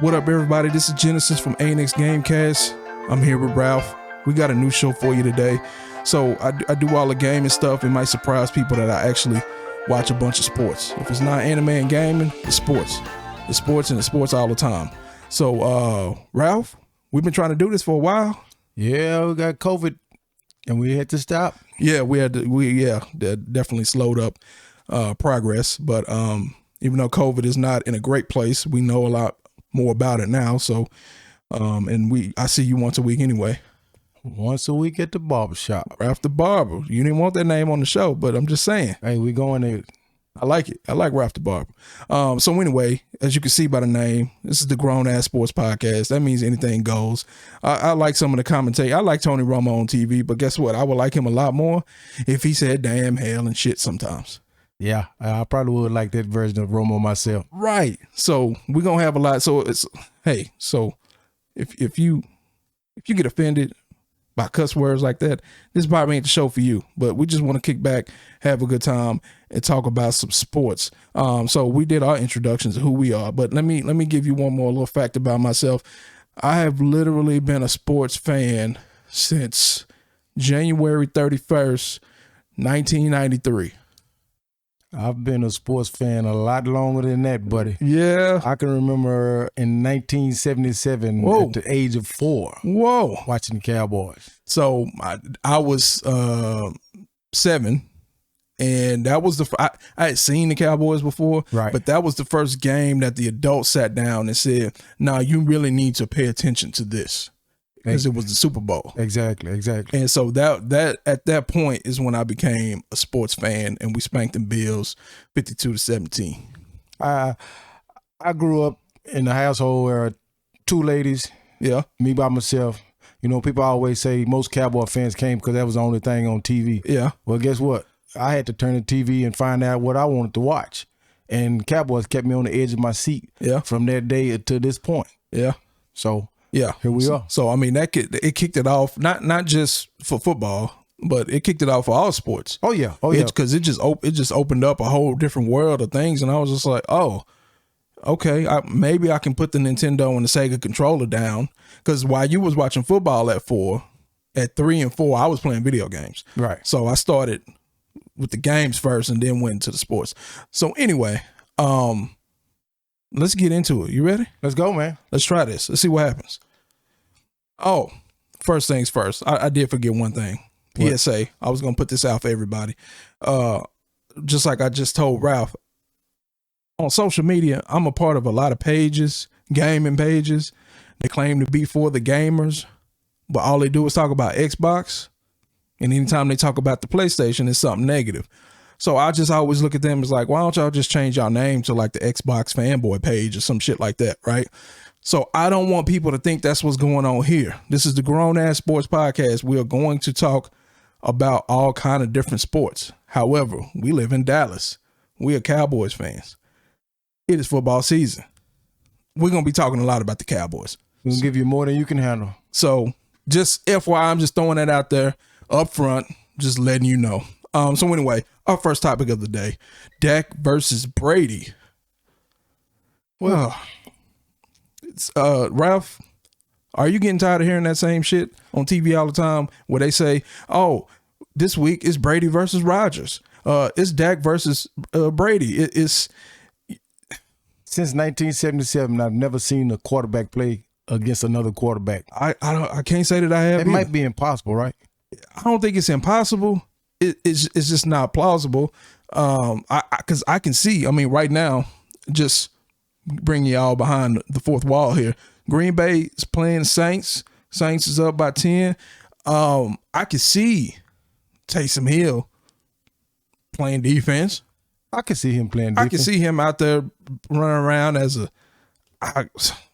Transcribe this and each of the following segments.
What up, everybody? This is Genesis from ANX Gamecast. I'm here with Ralph. We got a new show for you today. So I do all the gaming stuff. It might surprise people that I actually watch a bunch of sports. If it's not anime and gaming, it's sports. It's sports and it's sports all the time. So Ralph, we've been trying to do this for a while. Yeah, we got COVID and we had to stop. Yeah, that definitely slowed up progress. But even though COVID is not in a great place, we know a lot more about it now. So I see you once a week anyway. Once a week at the barbershop. Ralph the Barber. You didn't want that name on the show, but I'm just saying. Hey, we going there. I like it. I like Ralph the Barber. So anyway, as you can see by the name, this is the Grown Ass Sports Podcast. That means anything goes. I like some of the commentators. I like Tony Romo on TV, but guess what? I would like him a lot more if he said damn, hell, and shit sometimes. Yeah, I probably would like that version of Romo myself. Right. So we're gonna have a lot. So so if you get offended by cuss words like that, this probably ain't the show for you. But we just want to kick back, have a good time, and talk about some sports. So we did our introductions of who we are, but let me give you one more little fact about myself. I have literally been a sports fan since January 31st, 1993. I've been a sports fan a lot longer than that, buddy. Yeah. I can remember in 1977 at the age of 4. Whoa. Watching the Cowboys. So I was 7, and that was I had seen the Cowboys before, right? But that was the first game that the adults sat down and said, "Nah, you really need to pay attention to this." Because it was the Super Bowl. Exactly. And so that at that point is when I became a sports fan, and we spanked them Bills 52-17. I grew up in a household where 2 ladies, me by myself. You know, people always say most Cowboy fans came because that was the only thing on TV. Yeah. Well, guess what? I had to turn the TV and find out what I wanted to watch. And Cowboys kept me on the edge of my seat from that day to this point. Yeah. So... yeah, here we are. So I mean, it kicked it off not just for football, but it kicked it off for all sports. Oh yeah, because it just opened up a whole different world of things, and I was just like, oh, okay, maybe I can put the Nintendo and the Sega controller down. Because while you was watching football at 4, at 3 and 4, I was playing video games. Right. So I started with the games first, and then went into the sports. So anyway, let's get into it. You ready? Let's go, man. Let's try this. Let's see what happens. Oh, first things first. I did forget one thing. PSA. I was going to put this out for everybody. Just like I just told Ralph, on social media, I'm a part of a lot of pages, gaming pages. They claim to be for the gamers, but all they do is talk about Xbox. And anytime they talk about the PlayStation, it's something negative. So I just always look at them as like, why don't y'all just change y'all name to like the Xbox fanboy page or some shit like that, right? So I don't want people to think that's what's going on here. This is the Grown Ass Sports Podcast. We are going to talk about all kind of different sports. However, we live in Dallas. We are Cowboys fans. It is football season. We're going to be talking a lot about the Cowboys. We're going to give you more than you can handle. So just FYI, I'm just throwing that out there up front, just letting you know. So anyway, our first topic of the day, Dak versus Brady. Well, Ralph, are you getting tired of hearing that same shit on TV all the time where they say, oh, this week is Brady versus Rodgers. It's Dak versus Brady. It's since 1977, I've never seen a quarterback play against another quarterback. I can't say that I have. It might be impossible, right? I don't think it's impossible. It's just not plausible. Because I can see, I mean, right now, just bring you all behind the fourth wall here. Green Bay is playing Saints. Saints is up by 10. I can see Taysom Hill playing defense. I can see him playing defense. I can see him out there running around as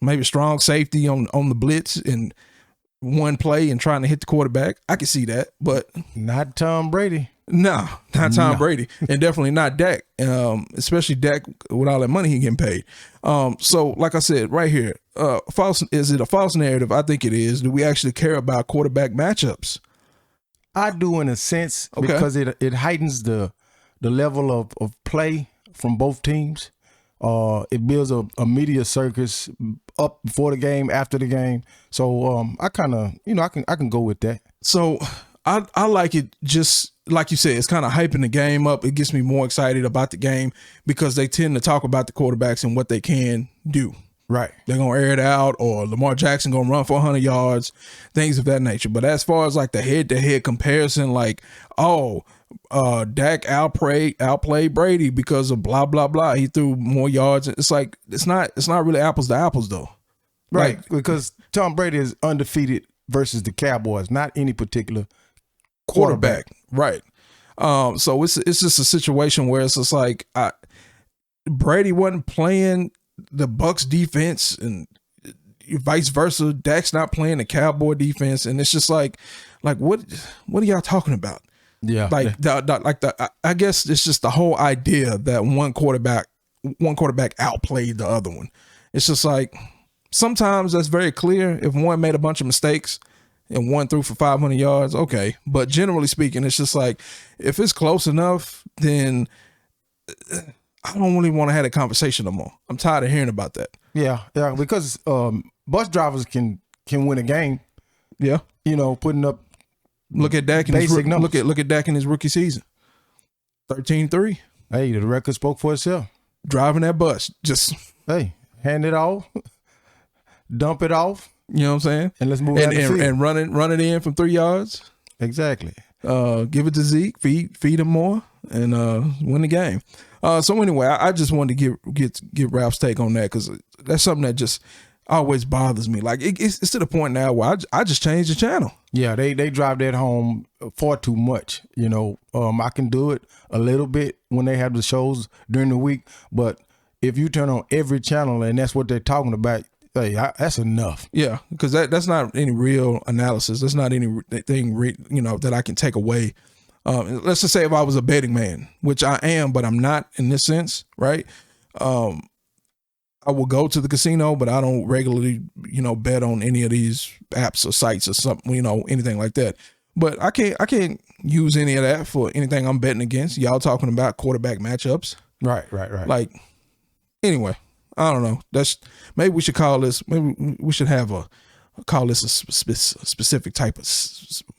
maybe a strong safety on the blitz and one play and trying to hit the quarterback. I can see that, but not Tom Brady. No, not Tom Brady, and definitely not Dak. Especially Dak with all that money he getting paid. So, like I said, right here, is it a false narrative? I think it is. Do we actually care about quarterback matchups? I do, in a sense, because it heightens the level of play from both teams. It builds a media circus up before the game, after the game. So I kind of, I can go with that. So I like it, just like you said, it's kind of hyping the game up. It gets me more excited about the game because they tend to talk about the quarterbacks and what they can do. Right. They're going to air it out, or Lamar Jackson going to run for 100 yards, things of that nature. But as far as like the head-to-head comparison, like, Dak outplayed Brady because of blah, blah, blah. He threw more yards. It's like, it's not really apples to apples though. Right. Like, because Tom Brady is undefeated versus the Cowboys, not any particular quarterback. Right. So it's just a situation where it's just like Brady wasn't playing the Bucs defense and vice versa. Dak's not playing the Cowboy defense, and it's just like what are y'all talking about? Yeah, I guess it's just the whole idea that one quarterback outplayed the other one. It's just like sometimes that's very clear. If one made a bunch of mistakes and one threw for 500 yards, okay. But generally speaking, it's just like if it's close enough, then I don't really want to have a conversation no more. I'm tired of hearing about that. Yeah, because bus drivers can win a game. Yeah, putting up. Look at Dak in look at Dak in his rookie season. 13-3. Hey, the record spoke for itself. Driving that bus, just hand it off, dump it off. You know what I'm saying? And let's move and run it in from 3 yards. Exactly. Give it to Zeke, feed him more, and win the game. So anyway, I just wanted to get Ralph's take on that because that's something that just always bothers me. Like it's to the point now where I just changed the channel. Yeah, they drive that home far too much. I can do it a little bit when they have the shows during the week, but if you turn on every channel and that's what they're talking about, hey, that's enough. Yeah, because that's not any real analysis. That's not anything that I can take away. Let's just say if I was a betting man, which I am, but I'm not in this sense, right? I will go to the casino, but I don't regularly, bet on any of these apps or sites or something, anything like that. But I can't use any of that for anything I'm betting against. Y'all talking about quarterback matchups. Right. Like, anyway, I don't know. Maybe we should call this, maybe we should call this a specific type of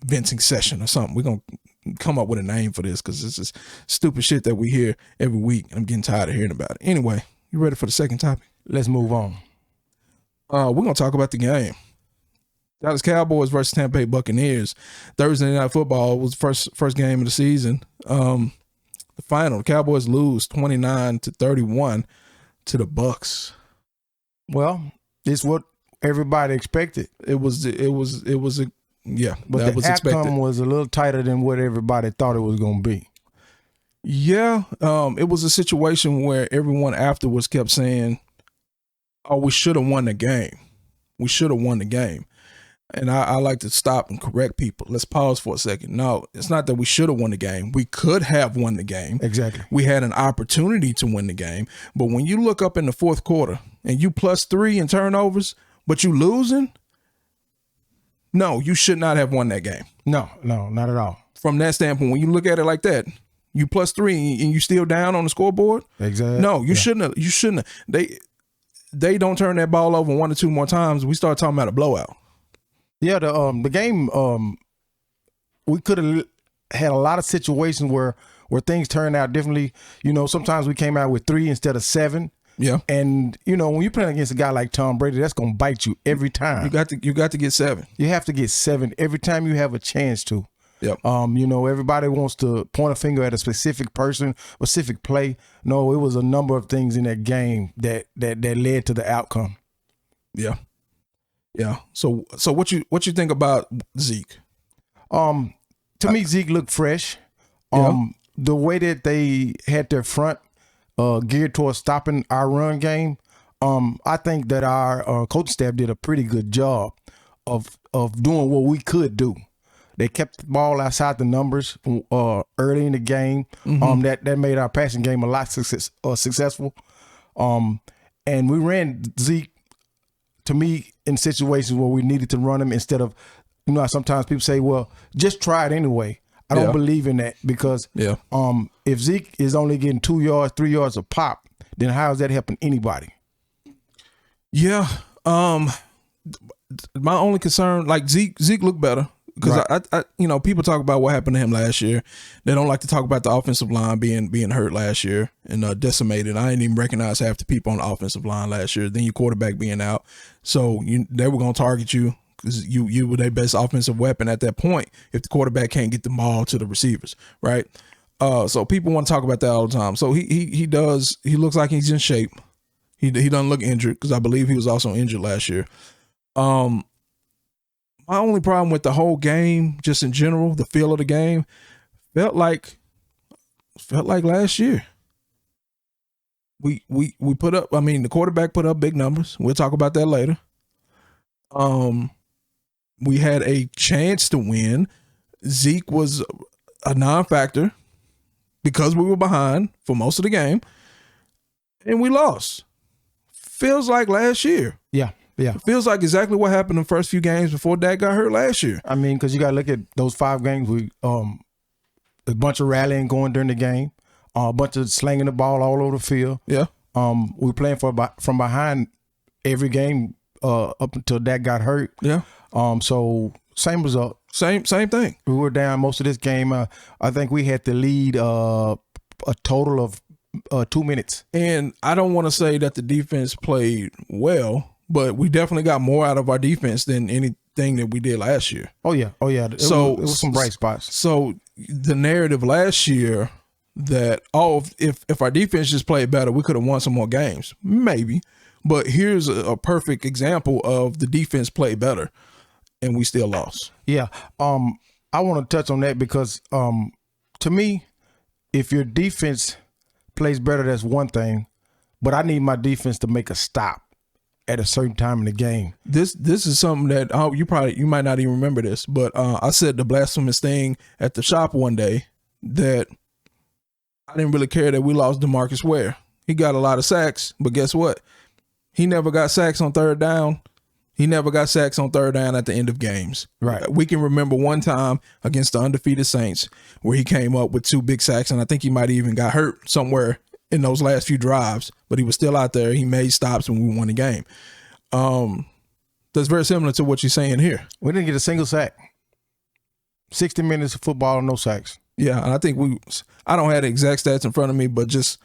venting session or something. We're going to come up with a name for this because it's just stupid shit that we hear every week. I'm getting tired of hearing about it. Anyway, you ready for the second topic? Let's move on. We're going to talk about the game. Dallas Cowboys versus Tampa Bay Buccaneers. Thursday Night Football was the first game of the season. The final, the Cowboys lose 29-31 to the Bucs. Well, it's what everybody expected. But that was the outcome was a little tighter than what everybody thought it was going to be. Yeah, it was a situation where everyone afterwards kept saying, "Oh, we should have won the game. We should have won the game." And I like to stop and correct people. Let's pause for a second. No, it's not that we should have won the game. We could have won the game. Exactly. We had an opportunity to win the game. But when you look up in the fourth quarter and you +3 in turnovers, but you losing, no, you should not have won that game. No, not at all. From that standpoint, when you look at it like that, you +3 and you still down on the scoreboard. Exactly. No, you shouldn't have. You shouldn't have. They don't turn that ball over 1 or 2 more times. We start talking about a blowout. Yeah, the game, we could have had a lot of situations where things turned out differently. Sometimes we came out with 3 instead of 7. Yeah. And, when you're playing against a guy like Tom Brady, that's going to bite you every time. You got to get 7. You have to get 7 every time you have a chance to. Yep. Everybody wants to point a finger at a specific person, specific play. No, it was a number of things in that game that led to the outcome. Yeah. Yeah. So what you think about Zeke? To me, Zeke looked fresh. The way that they had their front geared towards stopping our run game, I think that our coaching staff did a pretty good job of doing what we could do. They kept the ball outside the numbers early in the game. Mm-hmm. That made our passing game a lot successful. And we ran Zeke, to me, in situations where we needed to run him instead of, sometimes people say, well, just try it anyway. I don't believe in that because if Zeke is only getting 2 yards, 3 yards a pop, then how is that helping anybody? Yeah. My only concern, like Zeke looked better because I people talk about what happened to him last year. They don't like to talk about the offensive line being hurt last year and decimated. I didn't even recognize half the people on the offensive line last year. Then your quarterback being out, so they were going to target you because you were their best offensive weapon at that point. If the quarterback can't get the ball to the receivers, right? So people want to talk about that all the time. So he looks like he's in shape. He doesn't look injured because I believe he was also injured last year. My only problem with the whole game, just in general, the feel of the game, felt like last year. We put up. I mean, the quarterback put up big numbers. We'll talk about that later. We had a chance to win. Zeke was a non-factor because we were behind for most of the game, and we lost. Feels like last year. Yeah. It feels like exactly what happened in the first few games before Dak got hurt last year. I mean, because you got to look at those 5 games. We a bunch of rallying going during the game, a bunch of slinging the ball all over the field. Yeah. We were playing from behind every game up until Dak got hurt. Yeah. So same result. Same thing. We were down most of this game. I think we had to lead a total of 2 minutes. And I don't want to say that the defense played well, but we definitely got more out of our defense than anything that we did last year. Oh yeah. It was some bright spots. So the narrative last year that if our defense just played better, we could have won some more games, maybe. But here's a perfect example of the defense played better, and we still lost. Yeah. I want to touch on that because to me, if your defense plays better, that's one thing. But I need my defense to make a stop at a certain time in the game. This is something that you might not even remember this, but I said the blasphemous thing at the shop one day that I didn't really care that we lost DeMarcus Ware. He got a lot of sacks, but guess what? He never got sacks on third down. He never got sacks on third down at the end of games. Right. We can remember one time against the undefeated Saints where he came up with 2 big sacks, and I think he might even got hurt somewhere in those last few drives, but he was still out there. He made stops when we won the game. That's very similar to what you're saying here. We didn't get a single sack. 60 minutes of football, no sacks. Yeah, and I think I don't have the exact stats in front of me, but just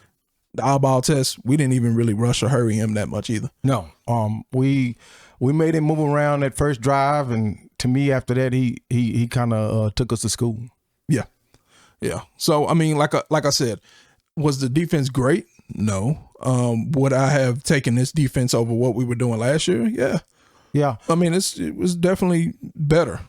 the eyeball test, we didn't even really rush or hurry him that much either. No. We made him move around that first drive, and to me, after that, he kind of took us to school. Yeah. So I mean, like I said, was the defense great? No. Would I have taken this defense over what we were doing last year? Yeah. Yeah. I mean, it was definitely better.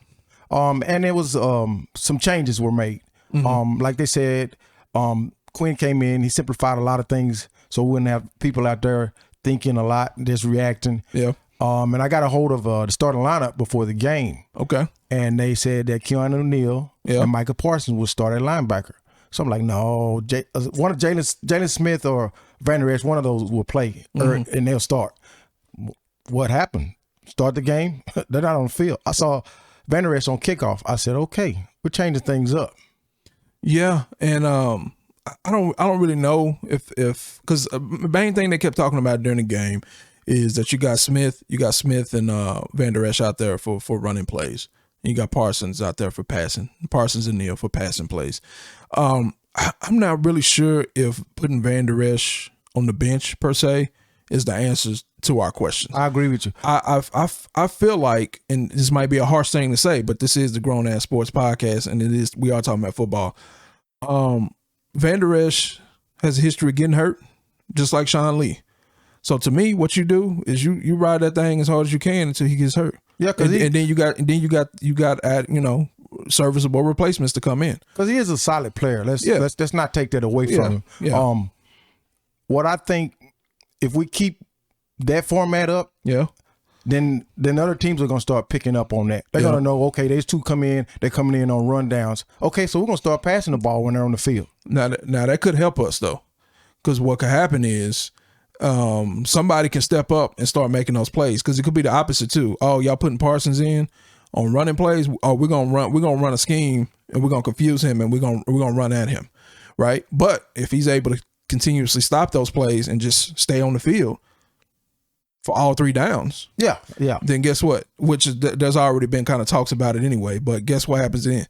And it was some changes were made. Mm-hmm. Like they said, Quinn came in. He simplified a lot of things, so we wouldn't have people out there thinking a lot, just reacting. Yeah. And I got a hold of the starting lineup before the game. Okay. And they said that Keanu O'Neal and Micah Parsons would start at linebacker. So I'm like, no, one of Jalen Smith or Van Der Esch, one of those will play, and they'll start. What happened? Start the game. They're not on the field. I saw Van Der Esch on kickoff. I said, okay, we're changing things up. Yeah, and I don't really know if because the main thing they kept talking about during the game is that you got Smith and Van Der Esch out there for running plays. And you got Parsons out there for passing. Parsons and Neal for passing plays. I'm not really sure if putting Van Der Esch on the bench per se is the answers to our questions. I agree with you. I feel like, and this might be a harsh thing to say, but this is the Grown Ass Sports Podcast, and we are talking about football. Van Der Esch has a history of getting hurt, just like Sean Lee. So to me, what you do is you ride that thing as hard as you can until he gets hurt. Yeah, and then you got serviceable replacements to come in. Because he is a solid player. Let's not take that away from him. Yeah. What I think, if we keep that format up, then other teams are gonna start picking up on that. They're gonna know, okay, there's 2 come in, they're coming in on rundowns. Okay, so we're gonna start passing the ball when they're on the field. Now that could help us though, because what could happen is somebody can step up and start making those plays, because it could be the opposite too. Oh, y'all putting Parsons in on running plays. Oh, we're gonna run a scheme and we're gonna confuse him and we're gonna run at him, right? But if he's able to continuously stop those plays and just stay on the field for all 3 downs. Yeah. Then guess what? Which is, there's already been kind of talks about it anyway. But guess what happens then?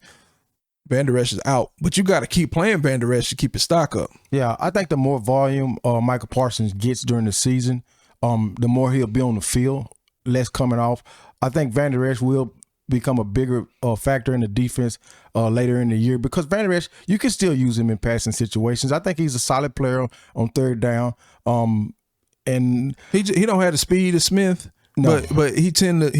Van Der Esch is out, but you got to keep playing Van Der Esch to keep your stock up. Yeah, I think the more volume Michael Parsons gets during the season, the more he'll be on the field, less coming off. I think Van Der Esch will become a bigger factor in the defense later in the year because Van Der Esch, you can still use him in passing situations. I think he's a solid player on 3rd down. And he don't have the speed of Smith, no. but he tends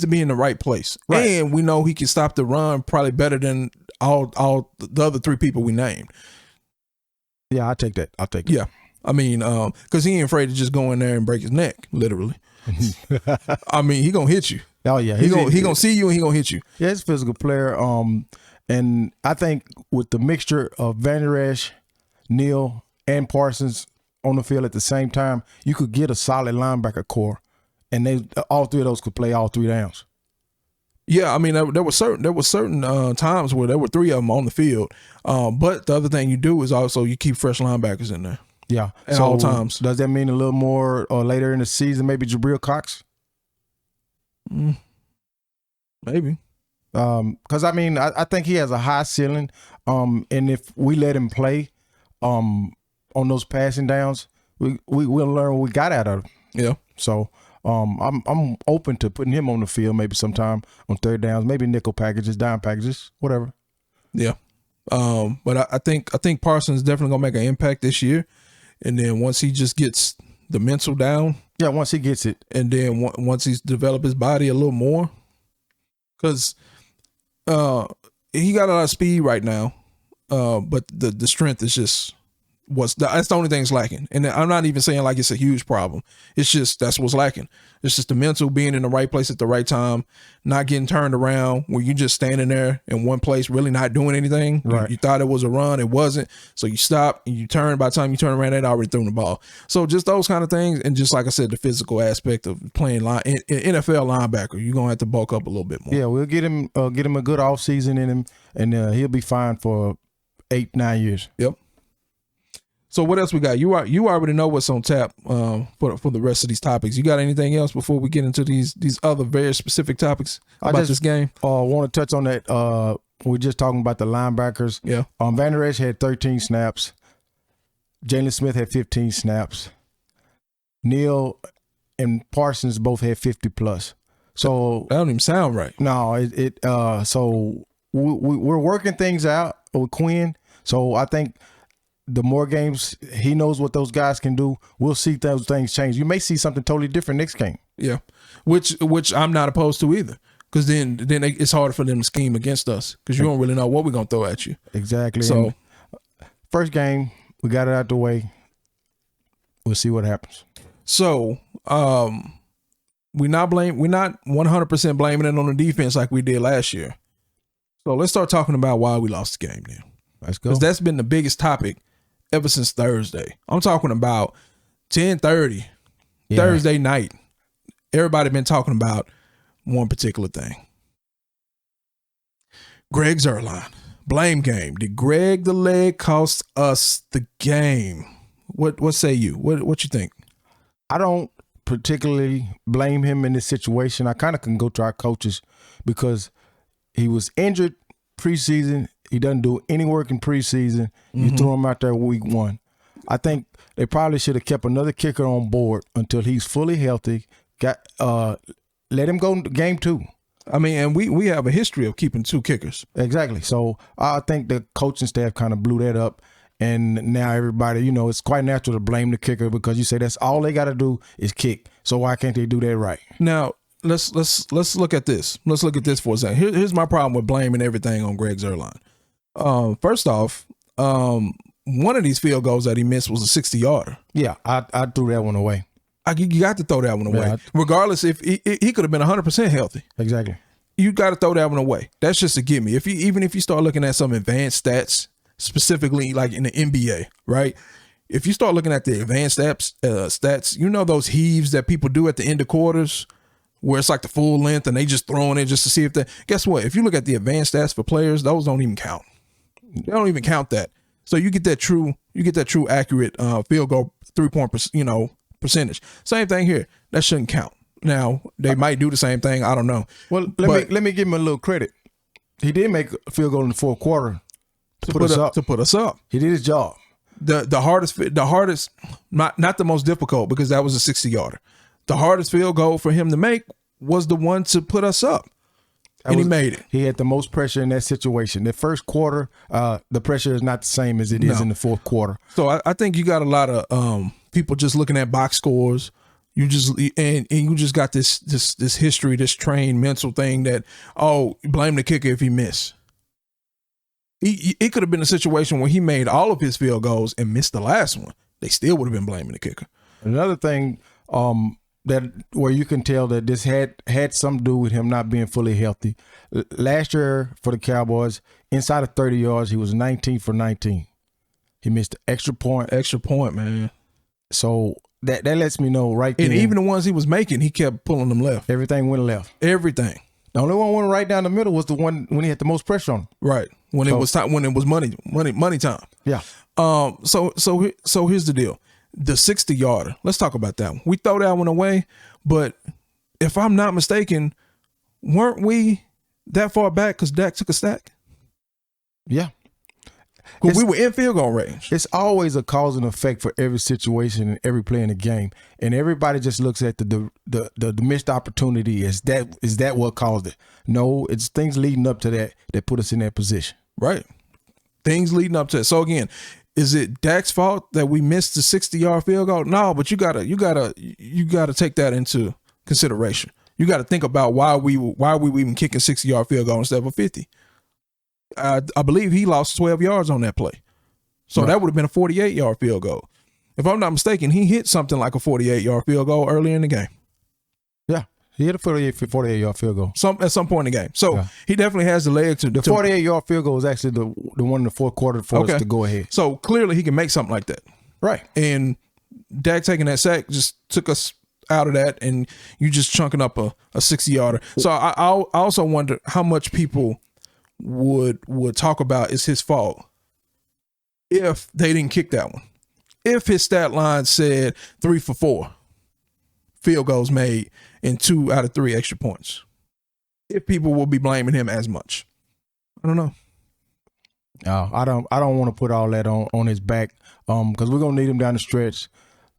to be in the right place. Right. And we know he can stop the run probably better than all the other 3 people we named. Yeah, I'll take that. Yeah. I mean, because he ain't afraid to just go in there and break his neck, literally. I mean, he gonna hit you. Oh yeah, he gonna see you and he gonna hit you. Yeah, he's a physical player. And I think with the mixture of Van Der Esch, Neal, and Parsons on the field at the same time, you could get a solid linebacker core, and all 3 of those could play all 3 downs. Yeah, I mean, there were certain times where there were 3 of them on the field. But the other thing you do is also you keep fresh linebackers in there. Yeah, at all times. Does that mean a little more later in the season, maybe Jabril Cox? Maybe. Because I mean, I think he has a high ceiling. And if we let him play on those passing downs, we'll learn what we got out of him. Yeah. So I'm open to putting him on the field maybe sometime on 3rd downs, maybe nickel packages, dime packages, whatever. Yeah. But I think Parsons is definitely gonna make an impact this year. And then once he just gets the mental down. Yeah, once he gets it. And then once he's developed his body a little more. Because he got a lot of speed right now. But the strength is just that's the only thing that's lacking. And I'm not even saying like it's a huge problem. It's just that's what's lacking. It's just the mental being in the right place at the right time, not getting turned around where you just standing there in one place, really not doing anything. Right. You thought it was a run, it wasn't. So you stop and you turn. By the time you turn around, they'd already thrown the ball. So just those kind of things, and just like I said, the physical aspect of playing NFL linebacker, you're gonna have to bulk up a little bit more. Yeah, we'll get him a good offseason in him, and he'll be fine for 8-9 years. Yep. So what else we got? You already know what's on tap for the rest of these topics. You got anything else before we get into these other very specific topics about this game? I want to touch on that. We're just talking about the linebackers. Yeah. Van Der Esch had 13 snaps. Jalen Smith had 15 snaps. Neal and Parsons both had 50 plus. So that don't even sound right. No, so we're working things out with Quinn. So I think the more games he knows what those guys can do, we'll see those things change. You may see something totally different next game. Yeah, which I'm not opposed to either, because then it's harder for them to scheme against us because you don't really know what we're gonna throw at you. Exactly. So and first game, we got it out the way. We'll see what happens. So we're not 100% blaming it on the defense like we did last year. So let's start talking about why we lost the game then. Let's go. Because that's been the biggest topic ever since Thursday. I'm talking about 10:30 Thursday night. Everybody been talking about one particular thing. Greg Zuerlein, blame game. Did Greg the leg cost us the game? What say you? What you think? I don't particularly blame him in this situation. I kind of can go to our coaches because he was injured preseason. He doesn't do any work in preseason. You throw him out there week 1. I think they probably should have kept another kicker on board until he's fully healthy. Let him go game 2. I mean, and we have a history of keeping 2 kickers. Exactly. So I think the coaching staff kind of blew that up. And now everybody, it's quite natural to blame the kicker because you say that's all they got to do is kick. So why can't they do that right? Now, let's look at this. Let's look at this for a second. Here's my problem with blaming everything on Greg Zuerlein. First off, one of these field goals that he missed was a 60-yarder. Yeah, I threw that one away. You got to throw that one away. Regardless if he could have been 100% healthy. Exactly. You got to throw that one away. That's just a gimme. Even if you start looking at some advanced stats, specifically like in the NBA, right? If you start looking at the advanced stats, those heaves that people do at the end of quarters where it's like the full length and they just throwing it just to see if guess what? If you look at the advanced stats for players, those don't even count. They don't even count that. So you get that true You get that true accurate field goal 3-point percentage. Same thing here. That shouldn't count. Now they might do the same thing. I don't know. Well, let me give him a little credit. He did make a field goal in the fourth quarter to put us up. He did his job. The hardest, not the most difficult, because that was a 60-yarder. The hardest field goal for him to make was the one to put us up. He made it. He had the most pressure in that situation. The first quarter, the pressure is not the same as it is in the fourth quarter. So I think you got a lot of people just looking at box scores. You just you just got this history, this trained mental thing that, blame the kicker if he missed. It could have been a situation where he made all of his field goals and missed the last one. They still would have been blaming the kicker. Another thing that where you can tell that this had something to do with him not being fully healthy. Last year for the Cowboys, inside of 30 yards, he was 19 for 19. He missed the extra point. Extra point, man. So that lets me know right there. And even the ones he was making, he kept pulling them left. Everything went left. Everything. The only one went right down the middle was the one when he had the most pressure on him. Right. When it was time, when it was money time. Yeah. So here's the deal. The 60-yarder. Let's talk about that one. We throw that one away, but if I'm not mistaken, weren't we that far back because Dak took a stack? Yeah. We were in field goal range. It's always a cause and effect for every situation and every play in the game, and everybody just looks at the missed opportunity. Is that what caused it? No, it's things leading up to that put us in that position. Right. Things leading up to it. So again, is it Dak's fault that we missed the 60-yard field goal? No, but you gotta take that into consideration. You got to think about why we were even kicking 60-yard field goal instead of a 50. I believe he lost 12 yards on that play. So That would have been a 48-yard field goal. If I'm not mistaken, he hit something like a 48-yard field goal early in the game. Yeah, he hit a 48-yard field goal. At some point in the game. So He definitely has the leg to... The 48-yard field goal was actually the one in the fourth quarter for us to go ahead. So clearly he can make something like that. Right. And Dak taking that sack just took us out of that, and you just chunking up a 60-yarder. So I also wonder how much people would talk about is his fault if they didn't kick that one. If his stat line said 3 for 4 field goals made and 2 out of 3 extra points, if people will be blaming him as much. I don't know. I don't want to put all that on his back because we're gonna need him down the stretch.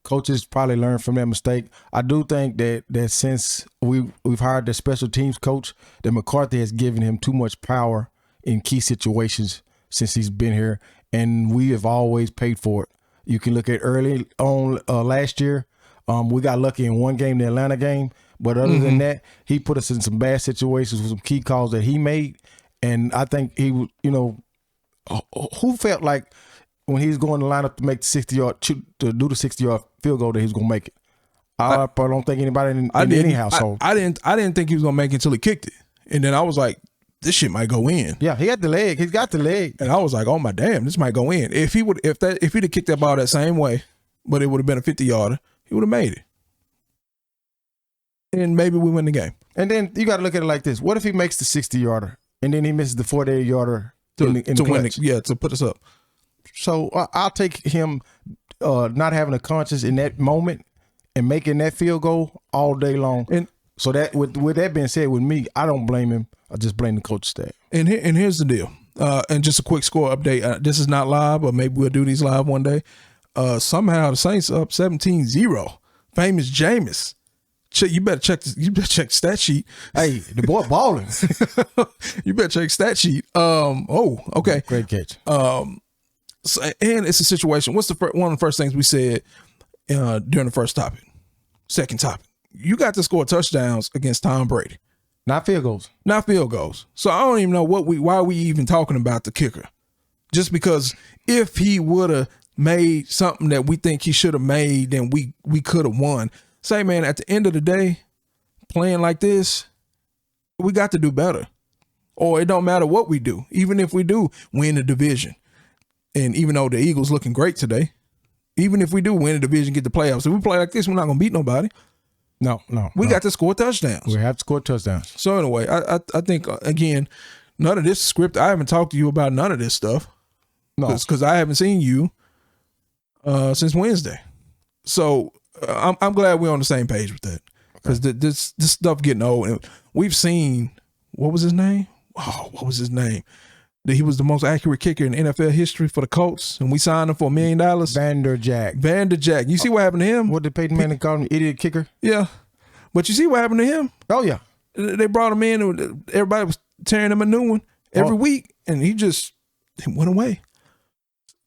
Coaches probably learned from that mistake. I do think that since we've hired the special teams coach, that McCarthy has given him too much power in key situations since he's been here, and we have always paid for it. You can look at early on last year. We got lucky in one game, the Atlanta game, but other than that, he put us in some bad situations with some key calls that he made, and I think he, who felt like when he was going to line up to make the 60-yard to do the 60-yard field goal that he was going to make it. I don't think anybody in any household. I didn't think he was going to make it until he kicked it, and then I was like, this shit might go in. Yeah, he had the leg. He's got the leg, and I was like, oh my damn, this might go in. If he'd have kicked that ball that same way, but it would have been a 50-yarder, he would have made it, and maybe we win the game. And then you got to look at it like this: what if he makes the 60-yarder and then he misses the 48-yarder to win to put us up? So I'll take him not having a conscience in that moment and making that field goal all day long. And so that with that being said, with me, I don't blame him. I just blame the coach staff. And here's the deal. And just a quick score update. This is not live, but maybe we'll do these live one day. Somehow the Saints up 17-0. Famous Jameis. You better check the stat sheet. Hey, the boy balling. You better check stat sheet. Okay. Great catch. So, and it's a situation. What's one of the first things we said during the first topic? Second topic. You got to score touchdowns against Tom Brady. Not field goals. Not field goals. So I don't even know why we even talking about the kicker. Just because if he would have made something that we think he should have made, then we could have won. Say, man, at the end of the day, playing like this, we got to do better. Or it don't matter what we do. Even if we do win the division. And even though the Eagles looking great today, even if we do win the division, get the playoffs, if we play like this, we're not going to beat nobody. No. We got to score touchdowns. We have to score touchdowns. So anyway, I think, again, none of this script, I haven't talked to you about none of this stuff. No. Because I haven't seen you since Wednesday. So I'm glad we're on the same page with that, because this stuff getting old. And we've seen, what was his name? Oh, what was his name? That he was the most accurate kicker in NFL history for the Colts, and we signed him for $1 million. Vanderjack. You see what happened to him? What did Peyton Manning call him? Idiot kicker? Yeah. But you see what happened to him? Oh, yeah. They brought him in, and everybody was tearing him a new one every week, and he went away.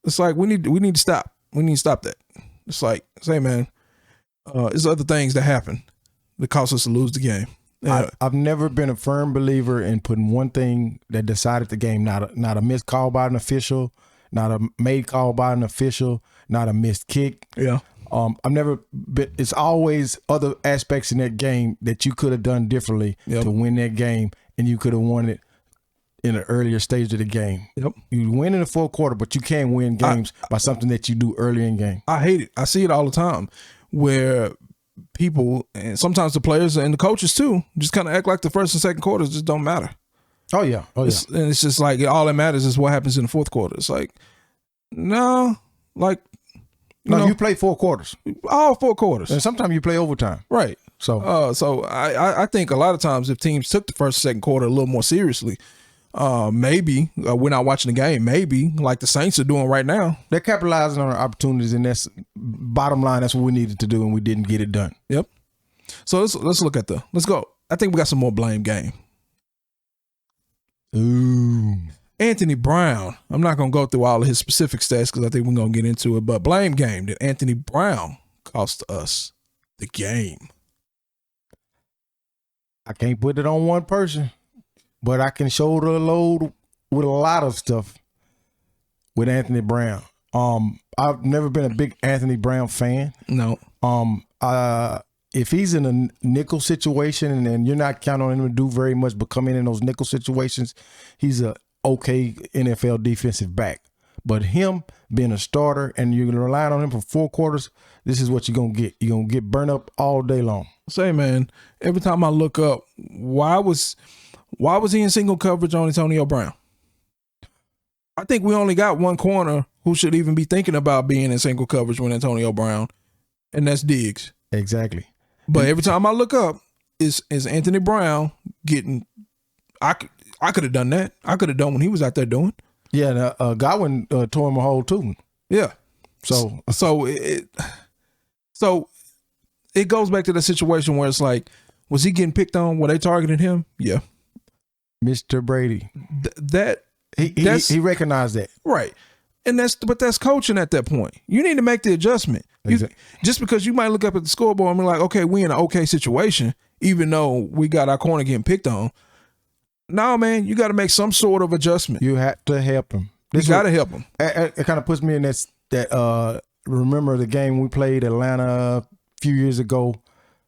It's like, we need to stop. We need to stop that. It's like, say, man, there's other things that happen that cause us to lose the game. I've never been a firm believer in putting one thing that decided the game, not a missed call by an official, not a made call by an official, not a missed kick. Yeah. I've never been, it's always other aspects in that game that you could have done differently to win that game, and you could have won it in an earlier stage of the game. Yep. You win in the fourth quarter, but you can't win games by something that you do early in game. I hate it. I see it all the time where people, and sometimes the players and the coaches too, just kind of act like the first and second quarters just don't matter. Oh, yeah. Oh, yeah. And it's just like, all that matters is what happens in the fourth quarter. It's like, no, like, you play 4 quarters. All 4 quarters. And sometimes you play overtime. Right. So I think a lot of times if teams took the first and second quarter a little more seriously, maybe we're not watching the game. Maybe like the Saints are doing right now. They're capitalizing on our opportunities, and that's bottom line. That's what we needed to do, and we didn't get it done. Yep. So let's look at let's go. I think we got some more blame game. Ooh. Anthony Brown. I'm not going to go through all of his specific stats because I think we're going to get into it, but blame game that Anthony Brown cost us the game. I can't put it on one person, but I can shoulder a load with a lot of stuff with Anthony Brown. I've never been a big Anthony Brown fan. No. If he's in a nickel situation and you're not counting on him to do very much, but coming in those nickel situations, he's a okay NFL defensive back. But him being a starter and you're going to rely on him for 4 quarters, this is what you're going to get. You're going to get burnt up all day long. Say, man, every time I look up, why was he in single coverage on Antonio Brown? I think we only got one corner who should even be thinking about being in single coverage with Antonio Brown, and that's Diggs. Exactly. But every time I look up, is Anthony Brown getting – I could have done that. I could have done what he was out there doing. Yeah, Godwin tore him a hole too. Yeah. So it goes back to the situation where it's like, was he getting picked on? Were they targeting him? Yeah. Mr. Brady. He recognized that. Right. And that's coaching at that point. You need to make the adjustment. Exactly. Just because you might look up at the scoreboard and be like, okay, we in an okay situation, even though we got our corner getting picked on. No, man, you got to make some sort of adjustment. You have to help him. You got to help him. It kind of puts me in that remember the game we played Atlanta a few years ago?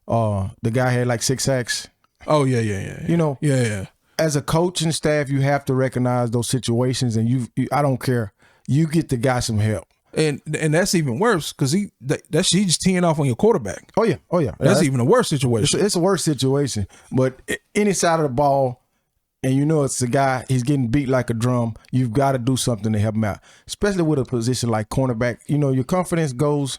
The guy had like 6 sacks. Oh, yeah. You know? Yeah. As a coach and staff, you have to recognize those situations, and I don't care. You get the guy some help. And that's even worse because he's just teeing off on your quarterback. Oh, yeah. That's even a worse situation. It's a worse situation. But any side of the ball, and you know it's the guy, he's getting beat like a drum, you've got to do something to help him out. Especially with a position like cornerback. You know, your confidence goes,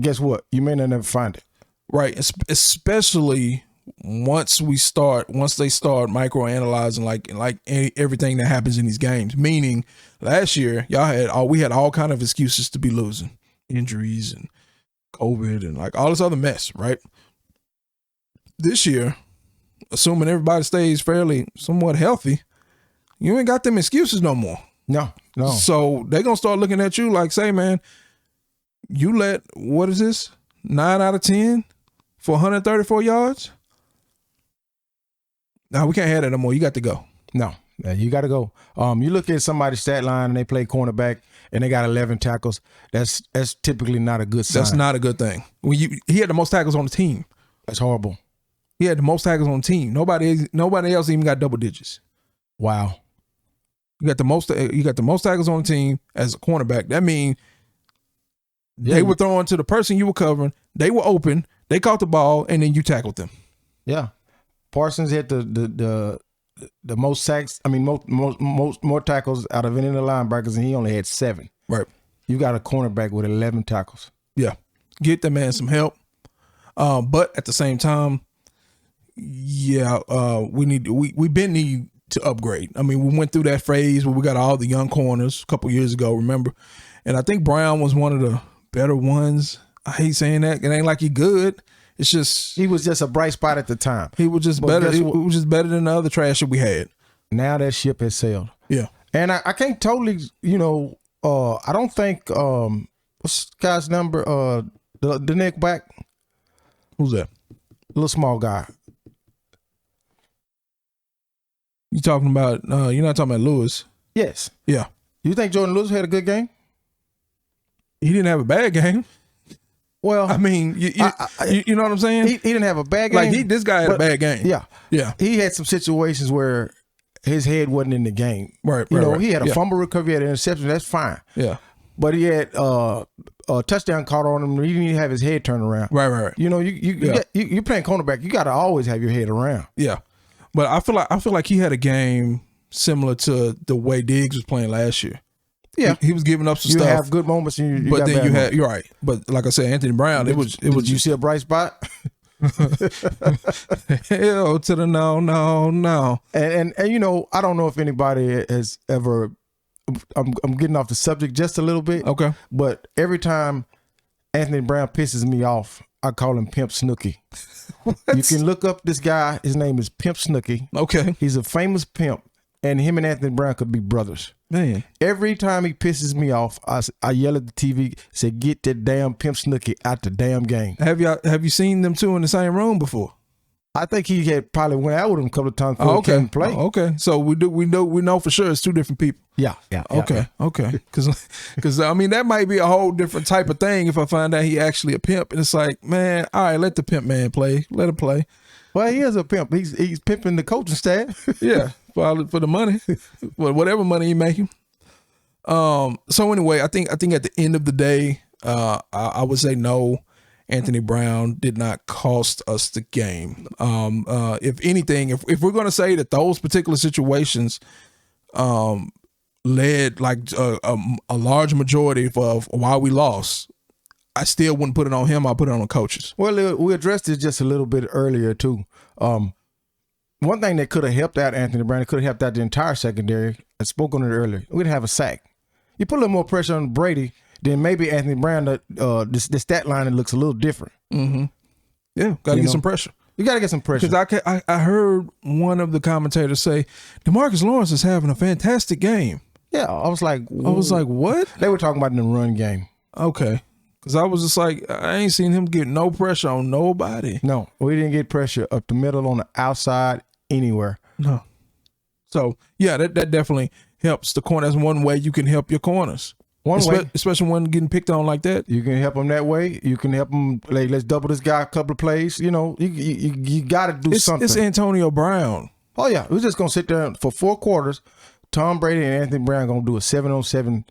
guess what? You may not never find it. Right. Especially once they start microanalyzing like everything that happens in these games. Meaning last year, we had all kind of excuses to be losing. Injuries and COVID and like all this other mess, right? This year, assuming everybody stays somewhat healthy, you ain't got them excuses no more. No. So they're going to start looking at you like, say, man, you let, what is this, 9 out of 10 for 134 yards? No, we can't have that no more. You got to go. No, you got to go. You look at somebody's stat line and they play cornerback and they got 11 tackles. That's typically not a good sign. That's not a good thing. He had the most tackles on the team. That's horrible. He had the most tackles on the team. Nobody else even got double digits. Wow. You got the most tackles on the team as a cornerback. That means they were throwing to the person you were covering. They were open. They caught the ball, and then you tackled them. Yeah. Parsons had the most sacks. I mean, more tackles out of any of the linebackers, and he only had 7. Right. You got a cornerback with 11 tackles. Yeah. Get the man some help. But at the same time, yeah, we been need to upgrade. I mean, we went through that phase where we got all the young corners a couple years ago, remember? And I think Brown was one of the better ones. I hate saying that. It ain't like he good. It's just he was just a bright spot at the time. He was just better. He was just better than the other trash that we had. Now that ship has sailed. Yeah. And I can't totally, I don't think what's the guy's number? The neck back. Who's that? Little small guy. You talking about? You're not talking about Lewis. Yes. Yeah. You think Jordan Lewis had a good game? He didn't have a bad game. Well, I mean, you know what I'm saying? He didn't have a bad game. Like this guy had a bad game. Yeah. Yeah. He had some situations where his head wasn't in the game. Right. He had a fumble recovery, he had an interception. That's fine. Yeah. But he had a touchdown caught on him. He didn't even have his head turned around. Right. You're playing cornerback. You got to always have your head around. Yeah. But I feel like he had a game similar to the way Diggs was playing last year. Yeah, he was giving up some stuff. You have good moments, and but then you're right. But like I said, Anthony Brown, it was. Did you see a bright spot? Hell to the no. And I don't know if anybody has ever. I'm getting off the subject just a little bit. Okay. But every time Anthony Brown pisses me off, I call him Pimp Snooky. You can look up this guy. His name is Pimp Snooky. Okay. He's a famous pimp, and him and Anthony Brown could be brothers. Man. Every time he pisses me off, I yell at the TV, say, "Get that damn Pimp Snooky out the damn game." Have you seen them two in the same room before? I think he had probably went out with him a couple of times before he came to play. Okay. So we know for sure it's two different people. Yeah. Okay. Because I mean that might be a whole different type of thing if I find out he actually a pimp, and it's like, man, all right, let the pimp man play, let him play. Well, he is a pimp. He's pimping the coaching staff. Yeah, for the money, whatever money he making. So anyway, I think at the end of the day, I would say no. Anthony Brown did not cost us the game. If anything, if we're going to say that those particular situations led like a large majority of why we lost, I still wouldn't put it on him. I'll put it on the coaches. Well, we addressed this just a little bit earlier too. One thing that could have helped out Anthony Brown, it could have helped out the entire secondary. I spoke on it earlier. We'd have a sack. You put a little more pressure on Brady, then maybe Anthony Brown, the stat line, it looks a little different. Mm-hmm. Yeah, got to get some pressure. You got to get some pressure. Because I heard one of the commentators say, DeMarcus Lawrence is having a fantastic game. Yeah, I was like, what? They were talking about in the run game. Okay. Because I was just like, I ain't seen him get no pressure on nobody. No, we didn't get pressure up the middle, on the outside, anywhere. No. So, yeah, that definitely helps the corner. That's one way you can help your corners. One way. Especially when getting picked on like that. You can help them that way. You can help them, like, let's double this guy a couple of plays. You got to do something. It's Antonio Brown. Oh, yeah. We're just going to sit there for 4 quarters. Tom Brady and Anthony Brown going to do a 7-on-7,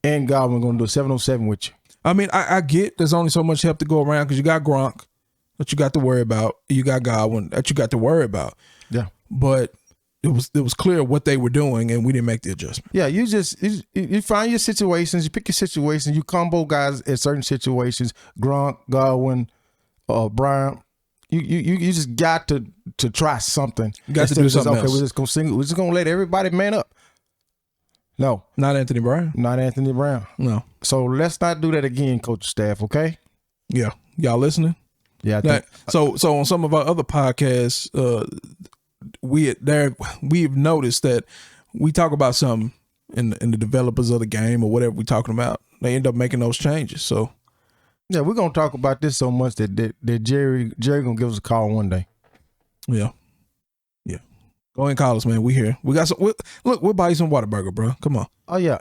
and Godwin going to do a 7-on-7 with you. I mean, I get there's only so much help to go around because you got Gronk that you got to worry about. You got Godwin that you got to worry about. Yeah. But it was clear what they were doing, and we didn't make the adjustment. Yeah, you find your situations, you pick your situations, you combo guys at certain situations. Gronk, Godwin, Brian. You just got to try something. You got to do something else. We're just gonna let everybody man up. No. Not Anthony Brown. Not Anthony Brown. No. So let's not do that again, coach staff, okay? Yeah. Y'all listening? Yeah. So on some of our other podcasts, we've noticed that we talk about something in the developers of the game or whatever we're talking about. They end up making those changes. So yeah, we're gonna talk about this so much that Jerry gonna give us a call one day. Yeah. Go ahead and call us, man. We here. We got some. Look, we'll buy you some Whataburger, bro. Come on. Oh yeah,